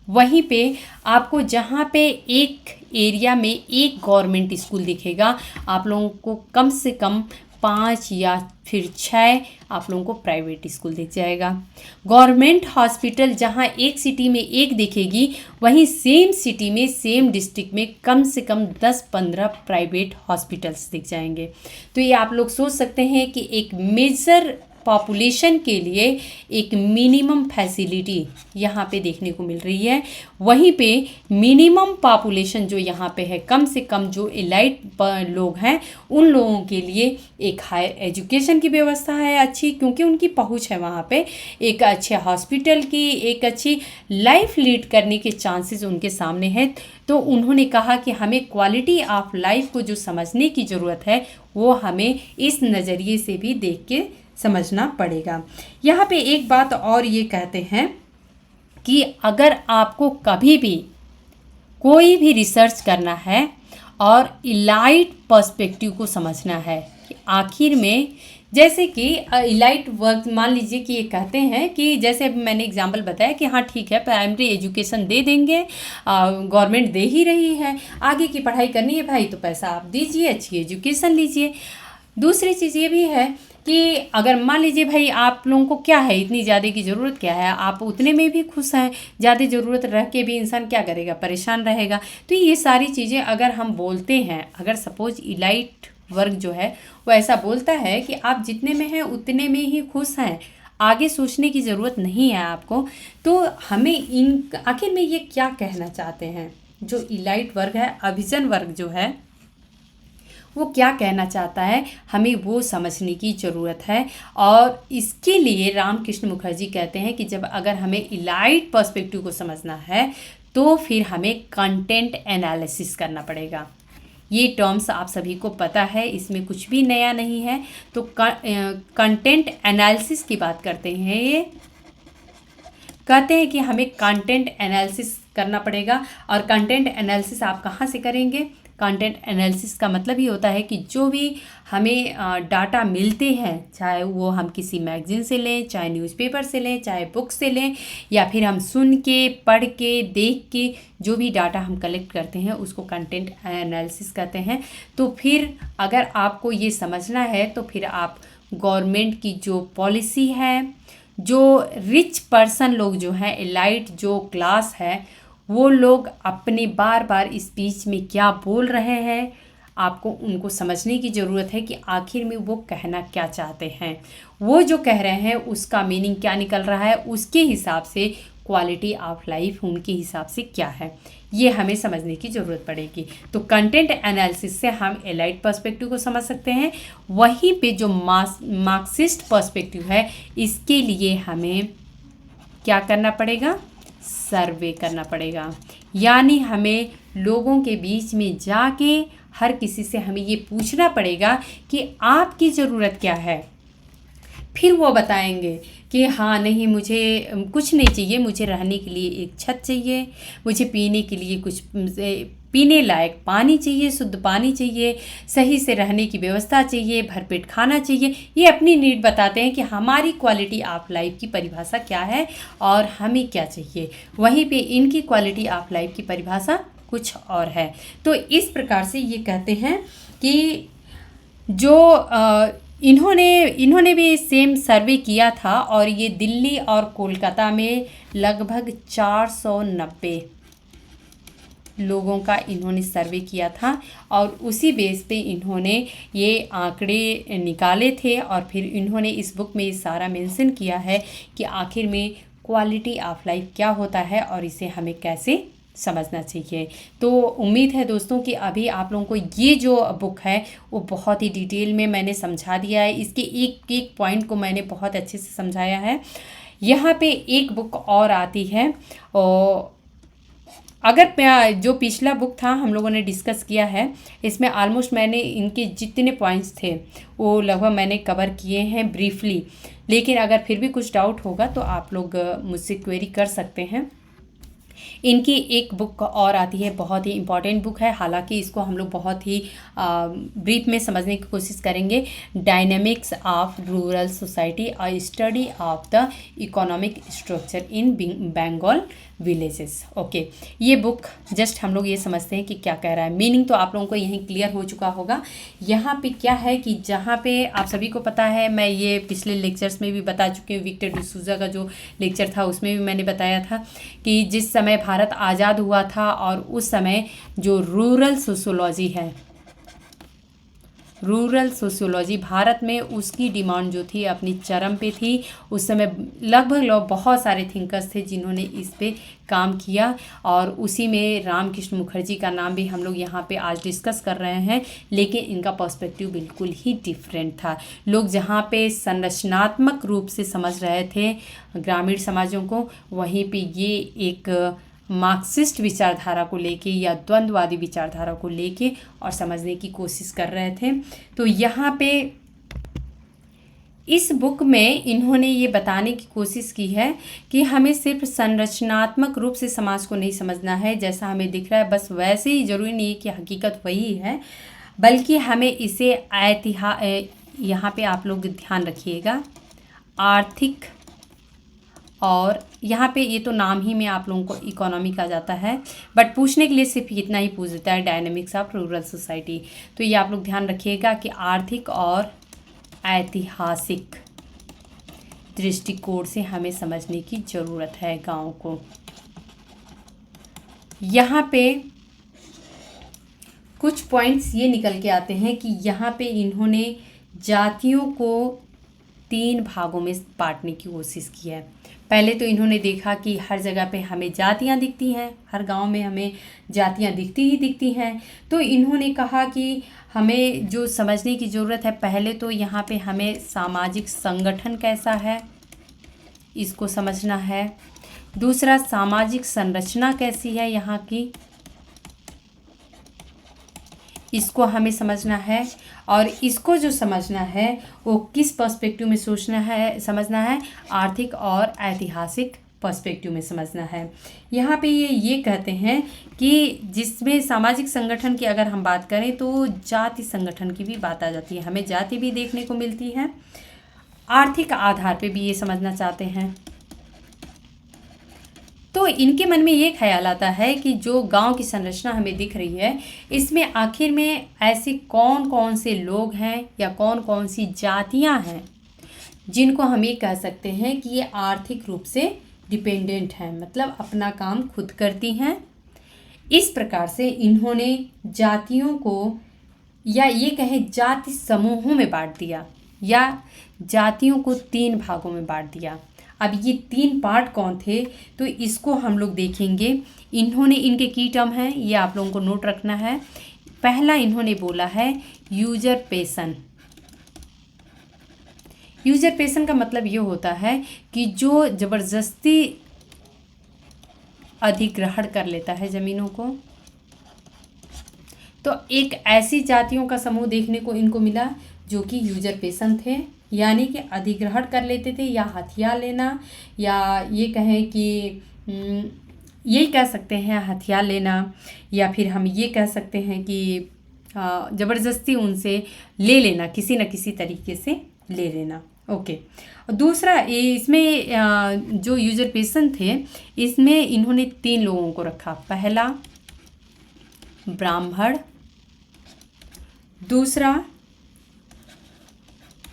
वहीं पे आपको जहाँ पे एक एरिया में एक गवर्नमेंट स्कूल दिखेगा, आप लोगों को कम से कम 5 या फिर 6 आप लोगों को प्राइवेट स्कूल दिख जाएगा। गवर्नमेंट हॉस्पिटल जहाँ एक सिटी में एक दिखेगी, वहीं सेम सिटी में सेम डिस्ट्रिक्ट में कम से कम 10-15 प्राइवेट हॉस्पिटल्स दिख जाएंगे। तो ये आप लोग सोच सकते हैं कि एक मेजर पॉपुलेशन के लिए एक मिनिमम फैसिलिटी यहाँ पे देखने को मिल रही है। वहीं पे मिनिमम पॉपुलेशन जो यहाँ पे है, कम से कम जो एलाइट लोग हैं उन लोगों के लिए एक हायर एजुकेशन की व्यवस्था है अच्छी, क्योंकि उनकी पहुँच है वहाँ पे, एक अच्छे हॉस्पिटल की, एक अच्छी लाइफ लीड करने के चांसेस उनके सामने हैं। तो उन्होंने कहा कि हमें क्वालिटी ऑफ लाइफ को जो समझने की ज़रूरत है वो हमें इस नज़रिए से भी देख के समझना पड़ेगा। यहाँ पे एक बात और ये कहते हैं कि अगर आपको कभी भी कोई भी रिसर्च करना है और इलाइट पर्सपेक्टिव को समझना है कि आखिर में, जैसे कि इलाइट वर्क, मान लीजिए कि ये कहते हैं कि जैसे अभी मैंने एग्जांपल बताया कि हाँ ठीक है, प्राइमरी एजुकेशन दे देंगे, गवर्नमेंट दे ही रही है, आगे की पढ़ाई करनी है भाई तो पैसा आप दीजिए, अच्छी एजुकेशन लीजिए। दूसरी चीज़ ये भी है कि अगर मान लीजिए भाई आप लोगों को क्या है, इतनी ज़्यादा की ज़रूरत क्या है, आप उतने में भी खुश हैं, ज़्यादा ज़रूरत रह के भी इंसान क्या करेगा, परेशान रहेगा। तो ये सारी चीज़ें अगर हम बोलते हैं, अगर सपोज इलाइट वर्ग जो है वो ऐसा बोलता है कि आप जितने में हैं उतने में ही खुश हैं, आगे सोचने की ज़रूरत नहीं है आपको, तो हमें इन आखिर में ये क्या कहना चाहते हैं, जो इलाइट वर्ग है, अभिजन वर्ग जो है, वो क्या कहना चाहता है, हमें वो समझने की ज़रूरत है। और इसके लिए रामकृष्ण मुखर्जी कहते हैं कि जब अगर हमें इलाइट पर्सपेक्टिव को समझना है तो फिर हमें कंटेंट एनालिसिस करना पड़ेगा। ये टर्म्स आप सभी को पता है, इसमें कुछ भी नया नहीं है। तो कंटेंट एनालिसिस की बात करते हैं, ये कहते हैं कि हमें कंटेंट एनालिसिस करना पड़ेगा। और कंटेंट एनालिसिस आप कहाँ से करेंगे, कंटेंट एनालिसिस का मतलब ही होता है कि जो भी हमें डाटा मिलते हैं, चाहे वो हम किसी मैगज़ीन से लें, चाहे न्यूज़पेपर से लें, चाहे बुक से लें, या फिर हम सुन के, पढ़ के, देख के जो भी डाटा हम कलेक्ट करते हैं उसको कंटेंट एनालिसिस कहते हैं। तो फिर अगर आपको ये समझना है तो फिर आप गवर्नमेंट की जो पॉलिसी है, जो रिच पर्सन लोग जो हैं, एलाइट जो क्लास है, वो लोग अपने बार बार स्पीच में क्या बोल रहे हैं, आपको उनको समझने की ज़रूरत है कि आखिर में वो कहना क्या चाहते हैं, वो जो कह रहे हैं उसका मीनिंग क्या निकल रहा है, उसके हिसाब से क्वालिटी ऑफ लाइफ उनके हिसाब से क्या है, ये हमें समझने की ज़रूरत पड़ेगी। तो कंटेंट एनालिसिस से हम एलाइट पर्सपेक्टिव को समझ सकते हैं। वहीं पे जो मार्क्सिस्ट पर्सपेक्टिव है, इसके लिए हमें क्या करना पड़ेगा, सर्वे करना पड़ेगा। यानी हमें लोगों के बीच में जाके हर किसी से हमें ये पूछना पड़ेगा कि आपकी ज़रूरत क्या है। फिर वो बताएंगे कि हाँ नहीं, मुझे कुछ नहीं चाहिए, मुझे रहने के लिए एक छत चाहिए, मुझे पीने के लिए कुछ पीने लायक पानी चाहिए, शुद्ध पानी चाहिए, सही से रहने की व्यवस्था चाहिए, भरपेट खाना चाहिए। ये अपनी नीड बताते हैं कि हमारी क्वालिटी ऑफ लाइफ की परिभाषा क्या है और हमें क्या चाहिए। वहीं पे इनकी क्वालिटी ऑफ लाइफ की परिभाषा कुछ और है। तो इस प्रकार से ये कहते हैं कि जो इन्होंने भी सेम सर्वे किया था, और ये दिल्ली और कोलकाता में लगभग 490 लोगों का इन्होंने सर्वे किया था, और उसी बेस पे इन्होंने ये आंकड़े निकाले थे। और फिर इन्होंने इस बुक में ये सारा मेंशन किया है कि आखिर में क्वालिटी ऑफ लाइफ क्या होता है और इसे हमें कैसे समझना चाहिए। तो उम्मीद है दोस्तों कि अभी आप लोगों को ये जो बुक है वो बहुत ही डिटेल में मैंने समझा दिया है, इसके एक एक पॉइंट को मैंने बहुत अच्छे से समझाया है। यहाँ पे एक बुक और आती है, और अगर जो पिछला बुक था हम लोगों ने डिस्कस किया है, इसमें ऑलमोस्ट मैंने इनके जितने पॉइंट्स थे वो लगभग मैंने कवर किए हैं ब्रीफली। लेकिन अगर फिर भी कुछ डाउट होगा तो आप लोग मुझसे क्वेरी कर सकते हैं। इनकी एक बुक और आती है, बहुत ही इम्पॉर्टेंट बुक है, हालांकि इसको हम लोग बहुत ही ब्रीफ में समझने की कोशिश करेंगे। Dynamics of rural society, a study of the economic structure in Bengal villages. Okay, ये बुक जस्ट हम लोग ये समझते हैं कि क्या कह रहा है। मीनिंग तो आप लोगों को यहीं क्लियर हो चुका होगा। यहाँ पे क्या है कि जहाँ पे आप सभी को पता है, मैं ये पिछले लेक्चर्स में भी बता चुकी हूँ, विक्टर डिसूजा का जो लेक्चर था उसमें भी मैंने बताया था कि जिस समय भारत आज़ाद हुआ था और उस समय जो रूरल सोशियोलॉजी भारत में, उसकी डिमांड जो थी अपनी चरम पे थी। उस समय लगभग बहुत सारे थिंकर्स थे जिन्होंने इस पे काम किया, और उसी में रामकृष्ण मुखर्जी का नाम भी हम लोग यहाँ पे आज डिस्कस कर रहे हैं। लेकिन इनका पर्सपेक्टिव बिल्कुल ही डिफरेंट था। लोग जहाँ पे संरचनात्मक रूप से समझ रहे थे ग्रामीण समाजों को, वहीं पे ये एक मार्क्सिस्ट विचारधारा को लेके या द्वंद्ववादी विचारधारा को लेके और समझने की कोशिश कर रहे थे। तो यहाँ पे इस बुक में इन्होंने ये बताने की कोशिश की है कि हमें सिर्फ संरचनात्मक रूप से समाज को नहीं समझना है जैसा हमें दिख रहा है, बस वैसे ही ज़रूरी नहीं है कि हकीकत वही है, बल्कि हमें इसे यहाँ पे आप लोग ध्यान रखिएगा, आर्थिक, और यहाँ पे ये तो नाम ही में आप लोगों को इकोनॉमी कहा जाता है, बट पूछने के लिए सिर्फ इतना ही पूछ देता है, डायनेमिक्स ऑफ रूरल सोसाइटी। तो ये आप लोग ध्यान रखिएगा कि आर्थिक और ऐतिहासिक दृष्टिकोण से हमें समझने की ज़रूरत है गाँव को। यहाँ पे कुछ पॉइंट्स ये निकल के आते हैं कि यहाँ पे इन्होंने जातियों को 3 भागों में बांटने की कोशिश की है। पहले तो इन्होंने देखा कि हर जगह पे हमें जातियाँ दिखती हैं, हर गांव में हमें जातियाँ दिखती हैं। तो इन्होंने कहा कि हमें जो समझने की ज़रूरत है, पहले तो यहाँ पे हमें सामाजिक संगठन कैसा है इसको समझना है। दूसरा, सामाजिक संरचना कैसी है यहाँ की, इसको हमें समझना है। और इसको जो समझना है वो किस पर्सपेक्टिव में समझना है, आर्थिक और ऐतिहासिक पर्सपेक्टिव में समझना है। यहाँ पे ये कहते हैं कि जिसमें सामाजिक संगठन की अगर हम बात करें तो जाति संगठन की भी बात आ जाती है, हमें जाति भी देखने को मिलती है। आर्थिक आधार पे भी ये समझना चाहते हैं। तो इनके मन में ये ख्याल आता है कि जो गांव की संरचना हमें दिख रही है, इसमें आखिर में ऐसे कौन कौन से लोग हैं या कौन कौन सी जातियां हैं जिनको हम ये कह सकते हैं कि ये आर्थिक रूप से डिपेंडेंट हैं, मतलब अपना काम खुद करती हैं। इस प्रकार से इन्होंने जातियों को, या ये कहें जाति समूहों में बांट दिया, या जातियों को 3 भागों में बांट दिया। अब ये 3 पार्ट कौन थे तो इसको हम लोग देखेंगे। इन्होंने, इनके की टर्म हैं, ये आप लोगों को नोट रखना है। पहला इन्होंने बोला है यूजरपेशन। यूजरपेशन का मतलब ये होता है कि जो ज़बरदस्ती अधिग्रहण कर लेता है ज़मीनों को। तो एक ऐसी जातियों का समूह देखने को इनको मिला जो कि यूजरपेशन थे, यानी कि अधिग्रहण कर लेते थे, या हथियार लेना, या ये कहें कि यही कह सकते हैं हथियार लेना, या फिर हम ये कह सकते हैं कि ज़बरदस्ती उनसे ले लेना, किसी न किसी तरीके से ले लेना। ओके। दूसरा, इसमें जो यूजरपेशन थे इसमें इन्होंने 3 लोगों को रखा। पहला ब्राह्मण, दूसरा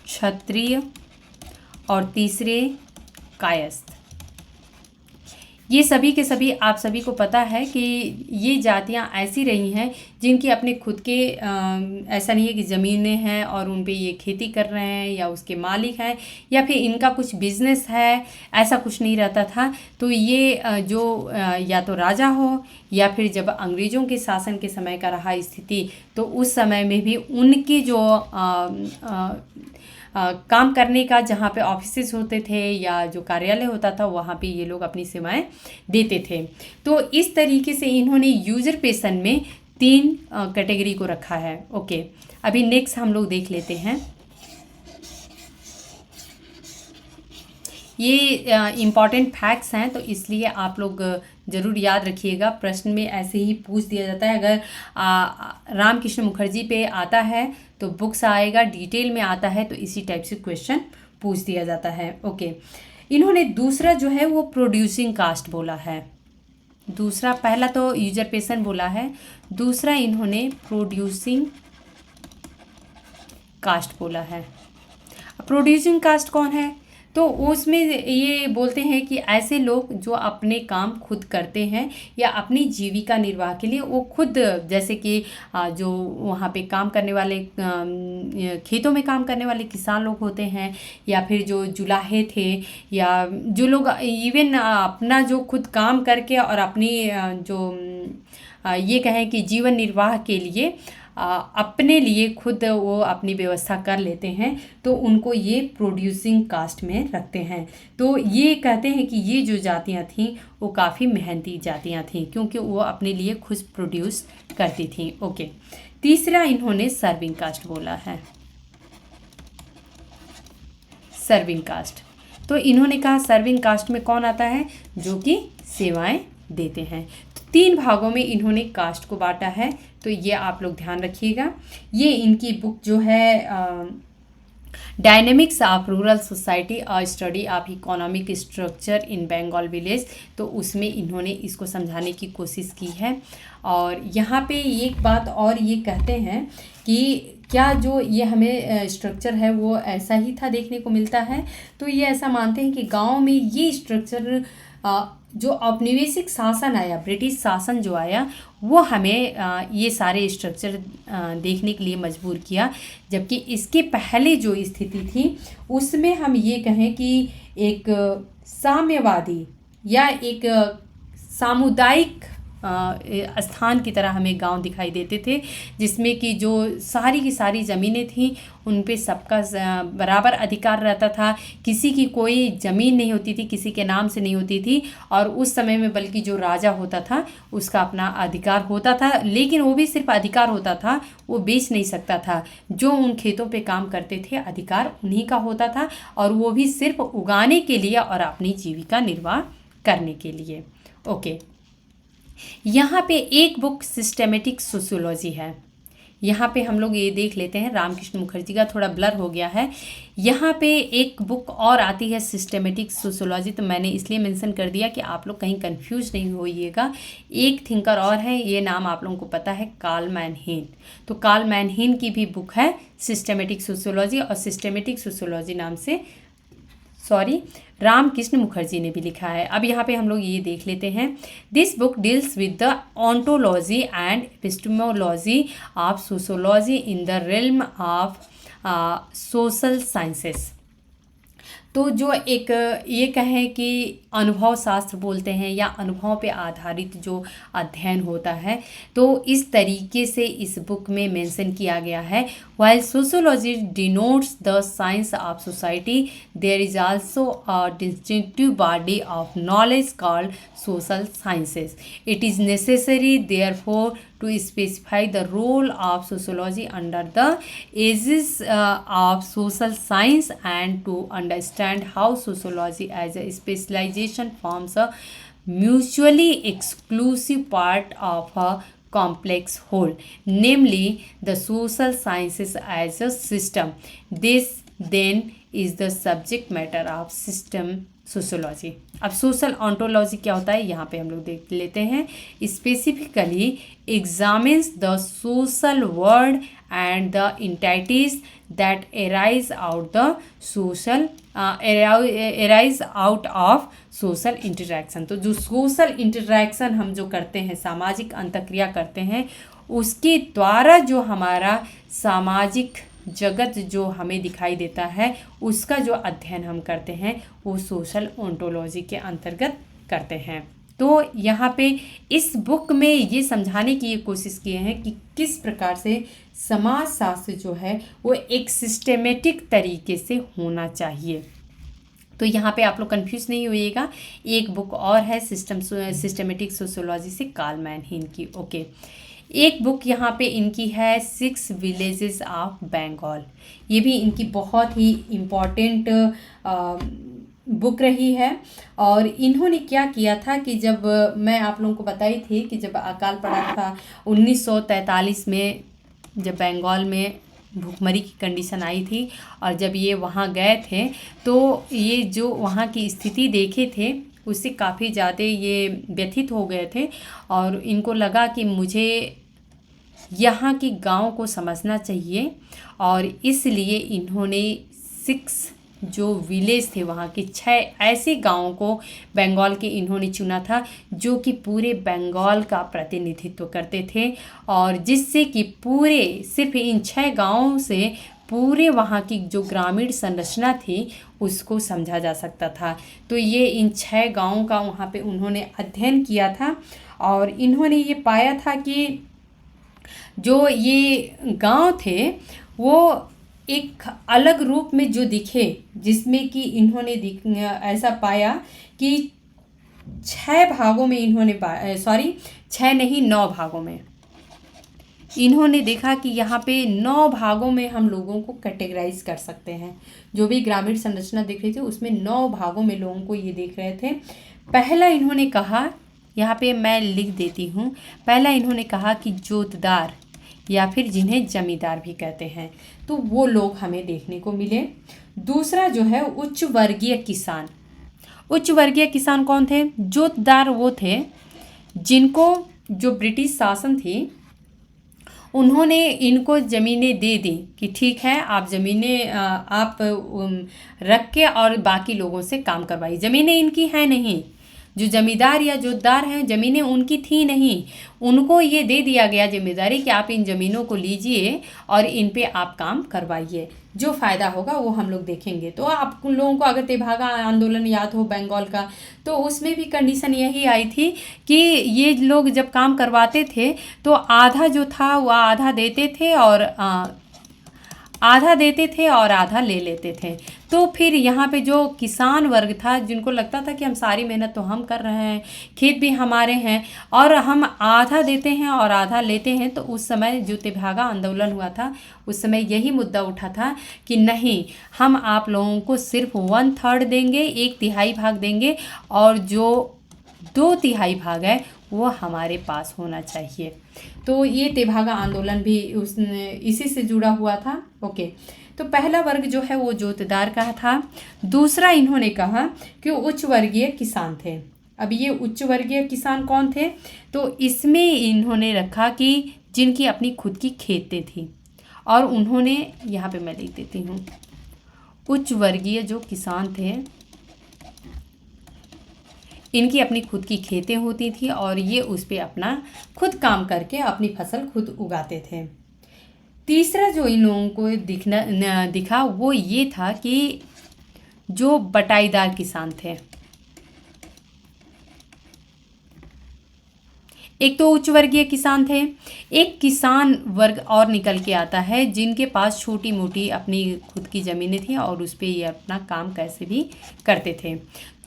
क्षत्रिय, और तीसरे कायस्थ। ये सभी के सभी आप सभी को पता है कि ये जातियां ऐसी रही हैं जिनकी अपने खुद के ऐसा नहीं है कि ज़मीनें हैं और उन पे ये खेती कर रहे हैं या उसके मालिक हैं या फिर इनका कुछ बिजनेस है, ऐसा कुछ नहीं रहता था। तो ये जो या तो राजा हो या फिर जब अंग्रेज़ों के शासन के समय का रहा स्थिति, तो उस समय में भी उनके जो काम करने का जहाँ पे ऑफिसेस होते थे या जो कार्यालय होता था वहाँ पे ये लोग अपनी सेवाएं देते थे। तो इस तरीके से इन्होंने यूजरपेशन में 3 कैटेगरी को रखा है। ओके, अभी नेक्स्ट हम लोग देख लेते हैं। ये इम्पॉर्टेंट फैक्ट्स हैं तो इसलिए आप लोग ज़रूर याद रखिएगा। प्रश्न में ऐसे ही पूछ दिया जाता है। अगर रामकृष्ण मुखर्जी पे आता है तो बुक्स आएगा, डिटेल में आता है तो इसी टाइप से क्वेश्चन पूछ दिया जाता है। ओके, इन्होंने दूसरा जो है वो प्रोड्यूसिंग कास्ट बोला है। दूसरा, पहला तो यूजरपेशन बोला है, दूसरा इन्होंने प्रोड्यूसिंग कास्ट बोला है। प्रोड्यूसिंग कास्ट कौन है? तो उसमें ये बोलते हैं कि ऐसे लोग जो अपने काम खुद करते हैं या अपनी जीविका निर्वाह के लिए वो खुद, जैसे कि जो वहाँ पे काम करने वाले, खेतों में काम करने वाले किसान लोग होते हैं, या फिर जो जुलाहे थे, या जो लोग इवन अपना जो खुद काम करके और अपनी जो ये कहें कि जीवन निर्वाह के लिए अपने लिए खुद वो अपनी व्यवस्था कर लेते हैं, तो उनको ये प्रोड्यूसिंग कास्ट में रखते हैं। तो ये कहते हैं कि ये जो जातियां थीं वो काफ़ी मेहनती जातियां थीं क्योंकि वो अपने लिए खुद प्रोड्यूस करती थीं। ओके, तीसरा इन्होंने सर्विंग कास्ट बोला है। Serving caste. तो इन्होंने कहा सर्विंग कास्ट में कौन आता है, जो कि सेवाएं देते हैं। तो 3 भागों में इन्होंने कास्ट को बांटा है, तो ये आप लोग ध्यान रखिएगा। ये इनकी बुक जो है डायनेमिक्स ऑफ रूरल सोसाइटी और study of economic structure in Bengal village, तो उसमें इन्होंने इसको समझाने की कोशिश की है। और यहाँ पे एक बात और ये कहते हैं कि क्या जो ये हमें स्ट्रक्चर है वो ऐसा ही था देखने को मिलता है। तो ये ऐसा मानते हैं कि गांव में ये स्ट्रक्चर जो औपनिवेशिक शासन आया, ब्रिटिश शासन जो आया, वो हमें ये सारे स्ट्रक्चर देखने के लिए मजबूर किया। जबकि इसके पहले जो स्थिति थी उसमें हम ये कहें कि एक साम्यवादी या एक सामुदायिक स्थान की तरह हमें गांव दिखाई देते थे, जिसमें कि जो सारी की सारी ज़मीनें थीं उन पे सबका बराबर अधिकार रहता था। किसी की कोई ज़मीन नहीं होती थी, किसी के नाम से नहीं होती थी। और उस समय में बल्कि जो राजा होता था उसका अपना अधिकार होता था, लेकिन वो भी सिर्फ अधिकार होता था, वो बेच नहीं सकता था। जो उन खेतों पे काम करते थे अधिकार उन्हीं का होता था, और वो भी सिर्फ उगाने के लिए और अपनी जीविका निर्वाह करने के लिए। ओके, यहाँ पे एक बुक सिस्टेमेटिक सोशियोलॉजी है। यहाँ पे हम लोग ये देख लेते हैं, रामकृष्ण मुखर्जी का थोड़ा ब्लर हो गया है। यहाँ पे एक बुक और आती है सिस्टेमेटिक सोशियोलॉजी, तो मैंने इसलिए मेंशन कर दिया कि आप लोग कहीं कंफ्यूज नहीं होइएगा। एक थिंकर और है, ये नाम आप लोगों को पता है, कार्ल मैनहीन। तो कार्ल मैनहीन की भी बुक है सिस्टेमेटिक सोशियोलॉजी, और सिस्टेमेटिक सोशियोलॉजी नाम से रामकृष्ण मुखर्जी ने भी लिखा है। अब यहाँ पे हम लोग ये देख लेते हैं, this book deals with the ontology and epistemology of sociology in the realm of social sciences. तो जो एक ये कहें कि अनुभव शास्त्र बोलते हैं या अनुभव पे आधारित जो अध्ययन होता है, तो इस तरीके से इस बुक में मेंशन किया गया है। While sociology denotes the science of society, there is also a distinctive body of knowledge called social sciences. It is necessary therefore to specify the role of sociology under the aegis of social science, and to understand how sociology as a specialization forms a mutually exclusive part of a complex whole, namely the social sciences as a system. This then is the subject matter of system sociology. अब social ontology क्या होता है, यहाँ पे हम लोग देख लेते हैं। Specifically examines the social word and the entities that arise out of social interaction. तो जो सोशल इंटरैक्शन हम जो करते हैं, सामाजिक अंतक्रिया करते हैं, उसके द्वारा जो हमारा सामाजिक जगत जो हमें दिखाई देता है, उसका जो अध्ययन हम करते हैं वो सोशल ओंटोलॉजी के अंतर्गत करते हैं। तो यहाँ पे इस बुक में ये समझाने की ये कोशिश किए हैं कि किस प्रकार से समाज शास्त्र जो है वो एक सिस्टेमेटिक तरीके से होना चाहिए। तो यहाँ पे आप लोग कंफ्यूज नहीं होइएगा। एक बुक और है सिस्टेमेटिक सोशियोलॉजी से कार्ल मैनहीन की। ओके, एक बुक यहाँ पे इनकी है 6 विलेजेस ऑफ बंगाल। ये भी इनकी बहुत ही इम्पॉर्टेंट बुक रही है। और इन्होंने क्या किया था कि जब मैं आप लोगों को बताई थी कि जब अकाल पड़ा था 1943 में, जब बंगाल में भूखमरी की कंडीशन आई थी, और जब ये वहाँ गए थे तो ये जो वहाँ की स्थिति देखे थे उससे काफ़ी ज़्यादा ये व्यथित हो गए थे, और इनको लगा कि मुझे यहाँ के गांव को समझना चाहिए। और इसलिए इन्होंने 6 जो विलेज थे, वहाँ के 6 ऐसे गांवों को बंगाल के इन्होंने चुना था जो कि पूरे बंगाल का प्रतिनिधित्व करते थे, और जिससे कि पूरे सिर्फ इन 6 गांवों से पूरे वहाँ की जो ग्रामीण संरचना थी उसको समझा जा सकता था। तो ये इन 6 गांवों का वहाँ पे उन्होंने अध्ययन किया था, और इन्होंने ये पाया था कि जो ये गांव थे वो एक अलग रूप में जो दिखे, जिसमें कि इन्होंने ऐसा पाया कि 6 भागों में इन्होंने 6 नहीं 9 भागों में इन्होंने देखा कि यहाँ पे 9 भागों में हम लोगों को कैटेगराइज कर सकते हैं। जो भी ग्रामीण संरचना देख रहे थे उसमें 9 भागों में लोगों को ये देख रहे थे। पहला इन्होंने कहा, यहाँ पे मैं लिख देती हूँ, पहला इन्होंने कहा कि जोतदार या फिर जिन्हें जमींदार भी कहते हैं, तो वो लोग हमें देखने को मिले। दूसरा जो है उच्च वर्गीय किसान। उच्च वर्गीय किसान कौन थे? जोतदार वो थे जिनको जो ब्रिटिश शासन थी उन्होंने इनको ज़मीनें दे दी कि ठीक है आप ज़मीनें आप रख के और बाकी लोगों से काम करवाइए। ज़मीनें इनकी हैं नहीं, जो ज़मींदार या जोतदार हैं ज़मीनें उनकी थी नहीं, उनको ये दे दिया गया जिम्मेदारी कि आप इन ज़मीनों को लीजिए और इन पे आप काम करवाइए, जो फ़ायदा होगा वो हम लोग देखेंगे। तो आप लोगों को अगर तेभागा आंदोलन याद हो बंगाल का, तो उसमें भी कंडीशन यही आई थी कि ये लोग जब काम करवाते थे तो आधा जो था वह आधा देते थे और आधा ले लेते थे। तो फिर यहाँ पे जो किसान वर्ग था जिनको लगता था कि हम सारी मेहनत तो हम कर रहे हैं, खेत भी हमारे हैं और हम आधा देते हैं और आधा लेते हैं, तो उस समय जो तेभागा आंदोलन हुआ था उस समय यही मुद्दा उठा था कि नहीं, हम आप लोगों को सिर्फ 1/3 देंगे, 1/3 भाग देंगे और जो 2/3 भाग है वो हमारे पास होना चाहिए। तो ये तेभागा आंदोलन भी इसी से जुड़ा हुआ था। ओके, तो पहला वर्ग जो है वो जोतदार का था। दूसरा इन्होंने कहा कि उच्च वर्गीय किसान थे। अब ये उच्च वर्गीय किसान कौन थे? तो इसमें इन्होंने रखा कि जिनकी अपनी खुद की खेतें थी, और उन्होंने यहाँ पे मैं लिख देती हूँ, उच्च वर्गीय जो किसान थे इनकी अपनी खुद की खेतें होती थी और ये उस पर अपना खुद काम करके अपनी फसल खुद उगाते थे। तीसरा जो इन लोगों को दिखा वो ये था कि जो बटाईदार किसान थे, एक तो उच्च वर्गीय किसान थे, एक किसान वर्ग और निकल के आता है जिनके पास छोटी मोटी अपनी खुद की ज़मीनें थी और उस पर ये अपना काम कैसे भी करते थे।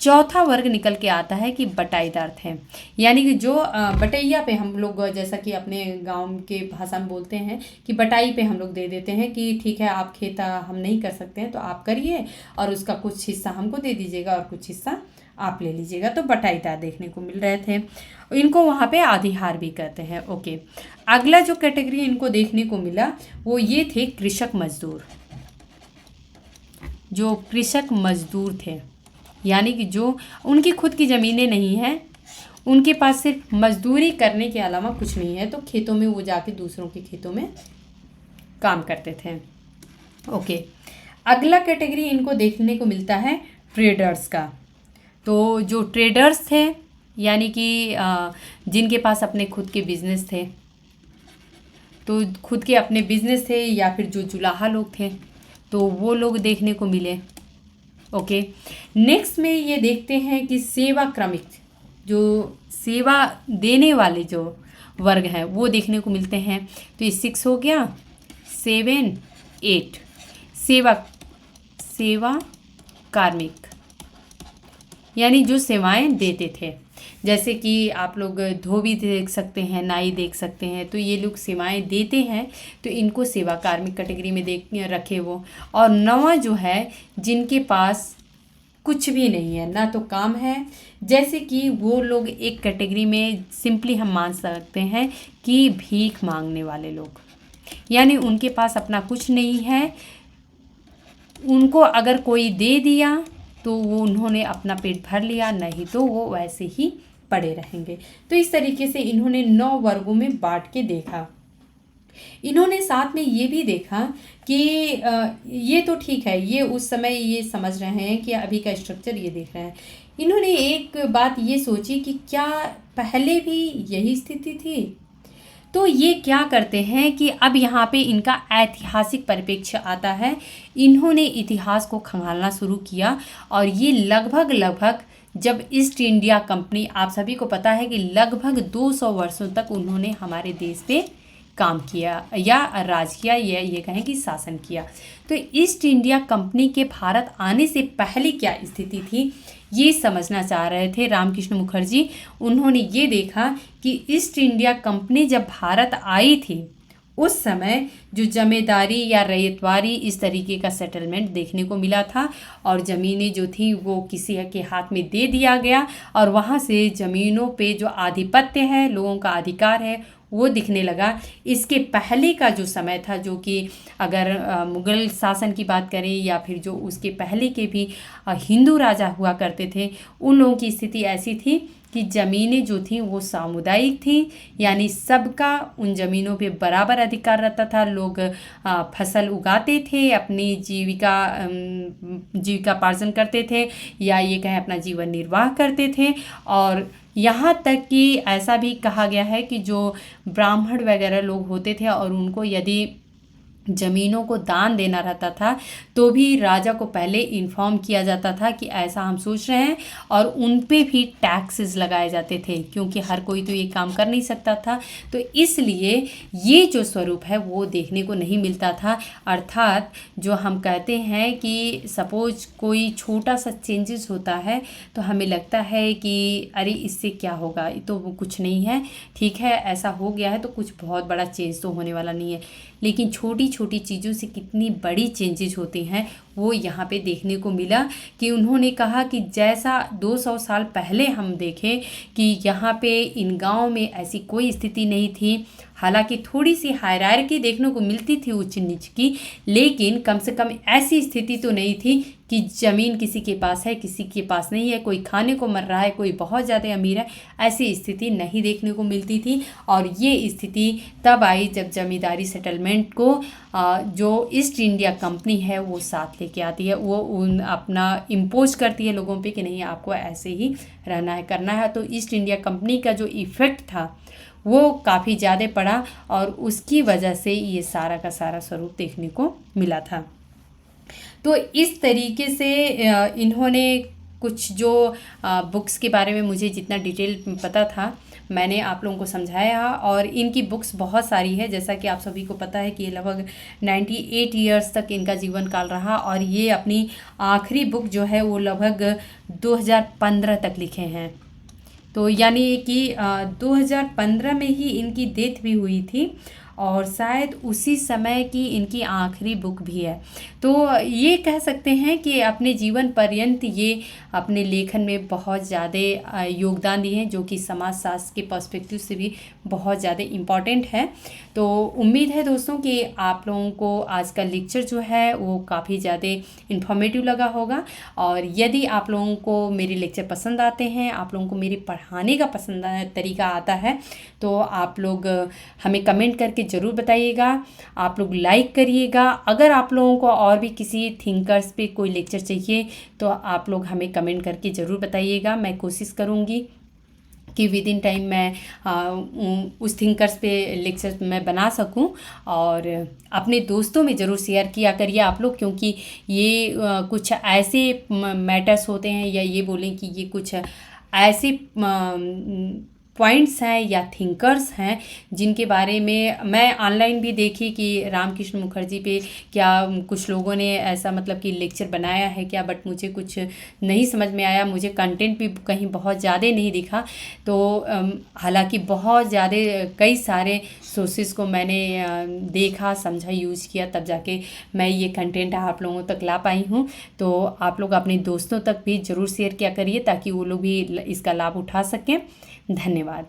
चौथा वर्ग निकल के आता है कि बटाईदार थे, यानी कि जो बटैया पे हम लोग जैसा कि अपने गांव के भाषा में बोलते हैं कि बटाई पे हम लोग दे देते हैं कि ठीक है आप खेत हम नहीं कर सकते हैं तो आप करिए और उसका कुछ हिस्सा हमको दे दीजिएगा और कुछ हिस्सा आप ले लीजिएगा। तो बटाईदार देखने को मिल रहे थे। इनको वहाँ पे आधिहार भी कहते हैं। ओके, अगला जो कैटेगरी इनको देखने को मिला वो ये थे कृषक मजदूर। जो कृषक मजदूर थे यानी कि जो उनकी खुद की ज़मीनें नहीं हैं, उनके पास सिर्फ मजदूरी करने के अलावा कुछ नहीं है, तो खेतों में वो जाके दूसरों के खेतों में काम करते थे। ओके, अगला कैटेगरी इनको देखने को मिलता है ट्रेडर्स का। तो जो ट्रेडर्स थे यानी कि जिनके पास अपने खुद के बिजनेस थे, तो खुद के अपने बिजनेस थे या फिर जो जुलाहा लोग थे तो वो लोग देखने को मिले। ओके, नेक्स्ट में ये देखते हैं कि सेवा क्रमिक, जो सेवा देने वाले जो वर्ग हैं वो देखने को मिलते हैं। तो ये 6 हो गया, 7, 8 सेवा कार्मिक यानी जो सेवाएं देते थे, जैसे कि आप लोग धोबी देख सकते हैं, नाई देख सकते हैं, तो ये लोग सेवाएं देते हैं तो इनको सेवा कार्मिक कैटेगरी में रखे वो। और 9वां जो है जिनके पास कुछ भी नहीं है, ना तो काम है, जैसे कि वो लोग एक कैटेगरी में सिंपली हम मान सकते हैं कि भीख मांगने वाले लोग, यानी उनके पास अपना कुछ नहीं है, उनको अगर कोई दे दिया तो वो उन्होंने अपना पेट भर लिया, नहीं तो वो वैसे ही पड़े रहेंगे। तो इस तरीके से इन्होंने 9 वर्गों में बांट के देखा। इन्होंने साथ में ये भी देखा कि ये तो ठीक है, ये उस समय ये समझ रहे हैं कि अभी का स्ट्रक्चर ये देख रहे हैं। इन्होंने एक बात ये सोची कि क्या पहले भी यही स्थिति थी? तो ये क्या करते हैं कि अब यहाँ पे इनका ऐतिहासिक परिप्रेक्ष्य आता है। इन्होंने इतिहास को खंगालना शुरू किया और ये लगभग जब ईस्ट इंडिया कंपनी, आप सभी को पता है कि लगभग 200 वर्षों तक उन्होंने हमारे देश पे काम किया या राज किया, या ये कहें कि शासन किया। तो ईस्ट इंडिया कंपनी के भारत आने से पहले क्या स्थिति थी ये समझना चाह रहे थे रामकृष्ण मुखर्जी। उन्होंने ये देखा कि ईस्ट इंडिया कंपनी जब भारत आई थी उस समय जो जमींदारी या रैयतवारी इस तरीके का सेटलमेंट देखने को मिला था और ज़मीनें जो थी वो किसी के हाथ में दे दिया गया और वहाँ से ज़मीनों पे जो आधिपत्य है, लोगों का अधिकार है, वो दिखने लगा। इसके पहले का जो समय था, जो कि अगर मुग़ल शासन की बात करें या फिर जो उसके पहले के भी हिंदू राजा हुआ करते थे, उन लोगों की स्थिति ऐसी थी कि ज़मीनें जो थीं वो सामुदायिक थीं, यानी सबका उन ज़मीनों पे बराबर अधिकार रहता था। लोग फसल उगाते थे, अपनी जीविकापार्जन करते थे या ये कहें अपना जीवन निर्वाह करते थे। और यहाँ तक कि ऐसा भी कहा गया है कि जो ब्राह्मण वगैरह लोग होते थे और उनको यदि ज़मीनों को दान देना रहता था तो भी राजा को पहले इन्फॉर्म किया जाता था कि ऐसा हम सोच रहे हैं, और उन पे भी टैक्सेस लगाए जाते थे, क्योंकि हर कोई तो ये काम कर नहीं सकता था। तो इसलिए ये जो स्वरूप है वो देखने को नहीं मिलता था। अर्थात जो हम कहते हैं कि सपोज कोई छोटा सा चेंजेस होता है तो हमें लगता है कि अरे इससे क्या होगा, ये तो कुछ नहीं है, ठीक है ऐसा हो गया है तो कुछ बहुत बड़ा चेंज तो होने वाला नहीं है। लेकिन छोटी छोटी चीज़ों से कितनी बड़ी चेंजेस होते हैं वो यहाँ पे देखने को मिला। कि उन्होंने कहा कि जैसा 200 साल पहले हम देखें कि यहाँ पे इन गाँव में ऐसी कोई स्थिति नहीं थी, हालांकि थोड़ी सी हायरार्की देखने को मिलती थी उच्च नीच की, लेकिन कम से कम ऐसी स्थिति तो नहीं थी कि ज़मीन किसी के पास है किसी के पास नहीं है, कोई खाने को मर रहा है, कोई बहुत ज़्यादा अमीर है, ऐसी स्थिति नहीं देखने को मिलती थी। और ये स्थिति तब आई जब जमींदारी सेटलमेंट को जो ईस्ट इंडिया कंपनी है वो साथ लेके आती है, वो उन अपना इम्पोज करती है लोगों पे कि नहीं आपको ऐसे ही रहना है करना है। तो ईस्ट इंडिया कंपनी का जो इफ़ेक्ट था वो काफ़ी ज़्यादा पड़ा और उसकी वजह से ये सारा का सारा स्वरूप देखने को मिला था। तो इस तरीके से इन्होंने कुछ जो बुक्स के बारे में मुझे जितना डिटेल पता था मैंने आप लोगों को समझाया। और इनकी बुक्स बहुत सारी है, जैसा कि आप सभी को पता है कि ये लगभग 98 ईयर्स तक इनका जीवन काल रहा और ये अपनी आखिरी बुक जो है वो लगभग 2015 तक लिखे हैं। तो यानी कि 2015 में ही इनकी डेथ भी हुई थी और शायद उसी समय की इनकी आखिरी बुक भी है। तो ये कह सकते हैं कि अपने जीवन पर्यंत ये अपने लेखन में बहुत ज़्यादा योगदान दिए हैं, जो कि समाज शास्त्र के पर्सपेक्टिव से भी बहुत ज़्यादा इम्पॉर्टेंट है। तो उम्मीद है दोस्तों कि आप लोगों को आज का लेक्चर जो है वो काफ़ी ज़्यादा इन्फॉर्मेटिव लगा होगा। और यदि आप लोगों को मेरे लेक्चर पसंद आते हैं, आप लोगों को मेरे पढ़ाने का पसंद तरीका आता है, तो आप लोग हमें कमेंट करके ज़रूर बताइएगा। आप लोग लाइक करिएगा। अगर आप लोगों को और भी किसी थिंकर्स पे कोई लेक्चर चाहिए तो आप लोग हमें कमेंट करके ज़रूर बताइएगा। मैं कोशिश करूँगी कि विद इन टाइम मैं उस थिंकर्स पे लेक्चर मैं बना सकूं। और अपने दोस्तों में ज़रूर शेयर किया करिए आप लोग, क्योंकि ये कुछ ऐसे मैटर्स होते हैं या ये बोलें कि ये कुछ ऐसे पॉइंट्स हैं या थिंकर्स हैं जिनके बारे में मैं ऑनलाइन भी देखी कि रामकृष्ण मुखर्जी पे क्या कुछ लोगों ने ऐसा मतलब कि लेक्चर बनाया है क्या, बट मुझे कुछ नहीं समझ में आया। मुझे कंटेंट भी कहीं बहुत ज़्यादा नहीं दिखा। तो हालांकि बहुत ज़्यादा कई सारे सोर्सेज को मैंने देखा, समझा, यूज़ किया, तब जाके मैं ये कंटेंट आप लोगों तक ला पाई हूँ। तो आप लोग अपने दोस्तों तक भी ज़रूर शेयर किया करिए ताकि वो लोग भी इसका लाभ उठा सकें। धन्यवाद।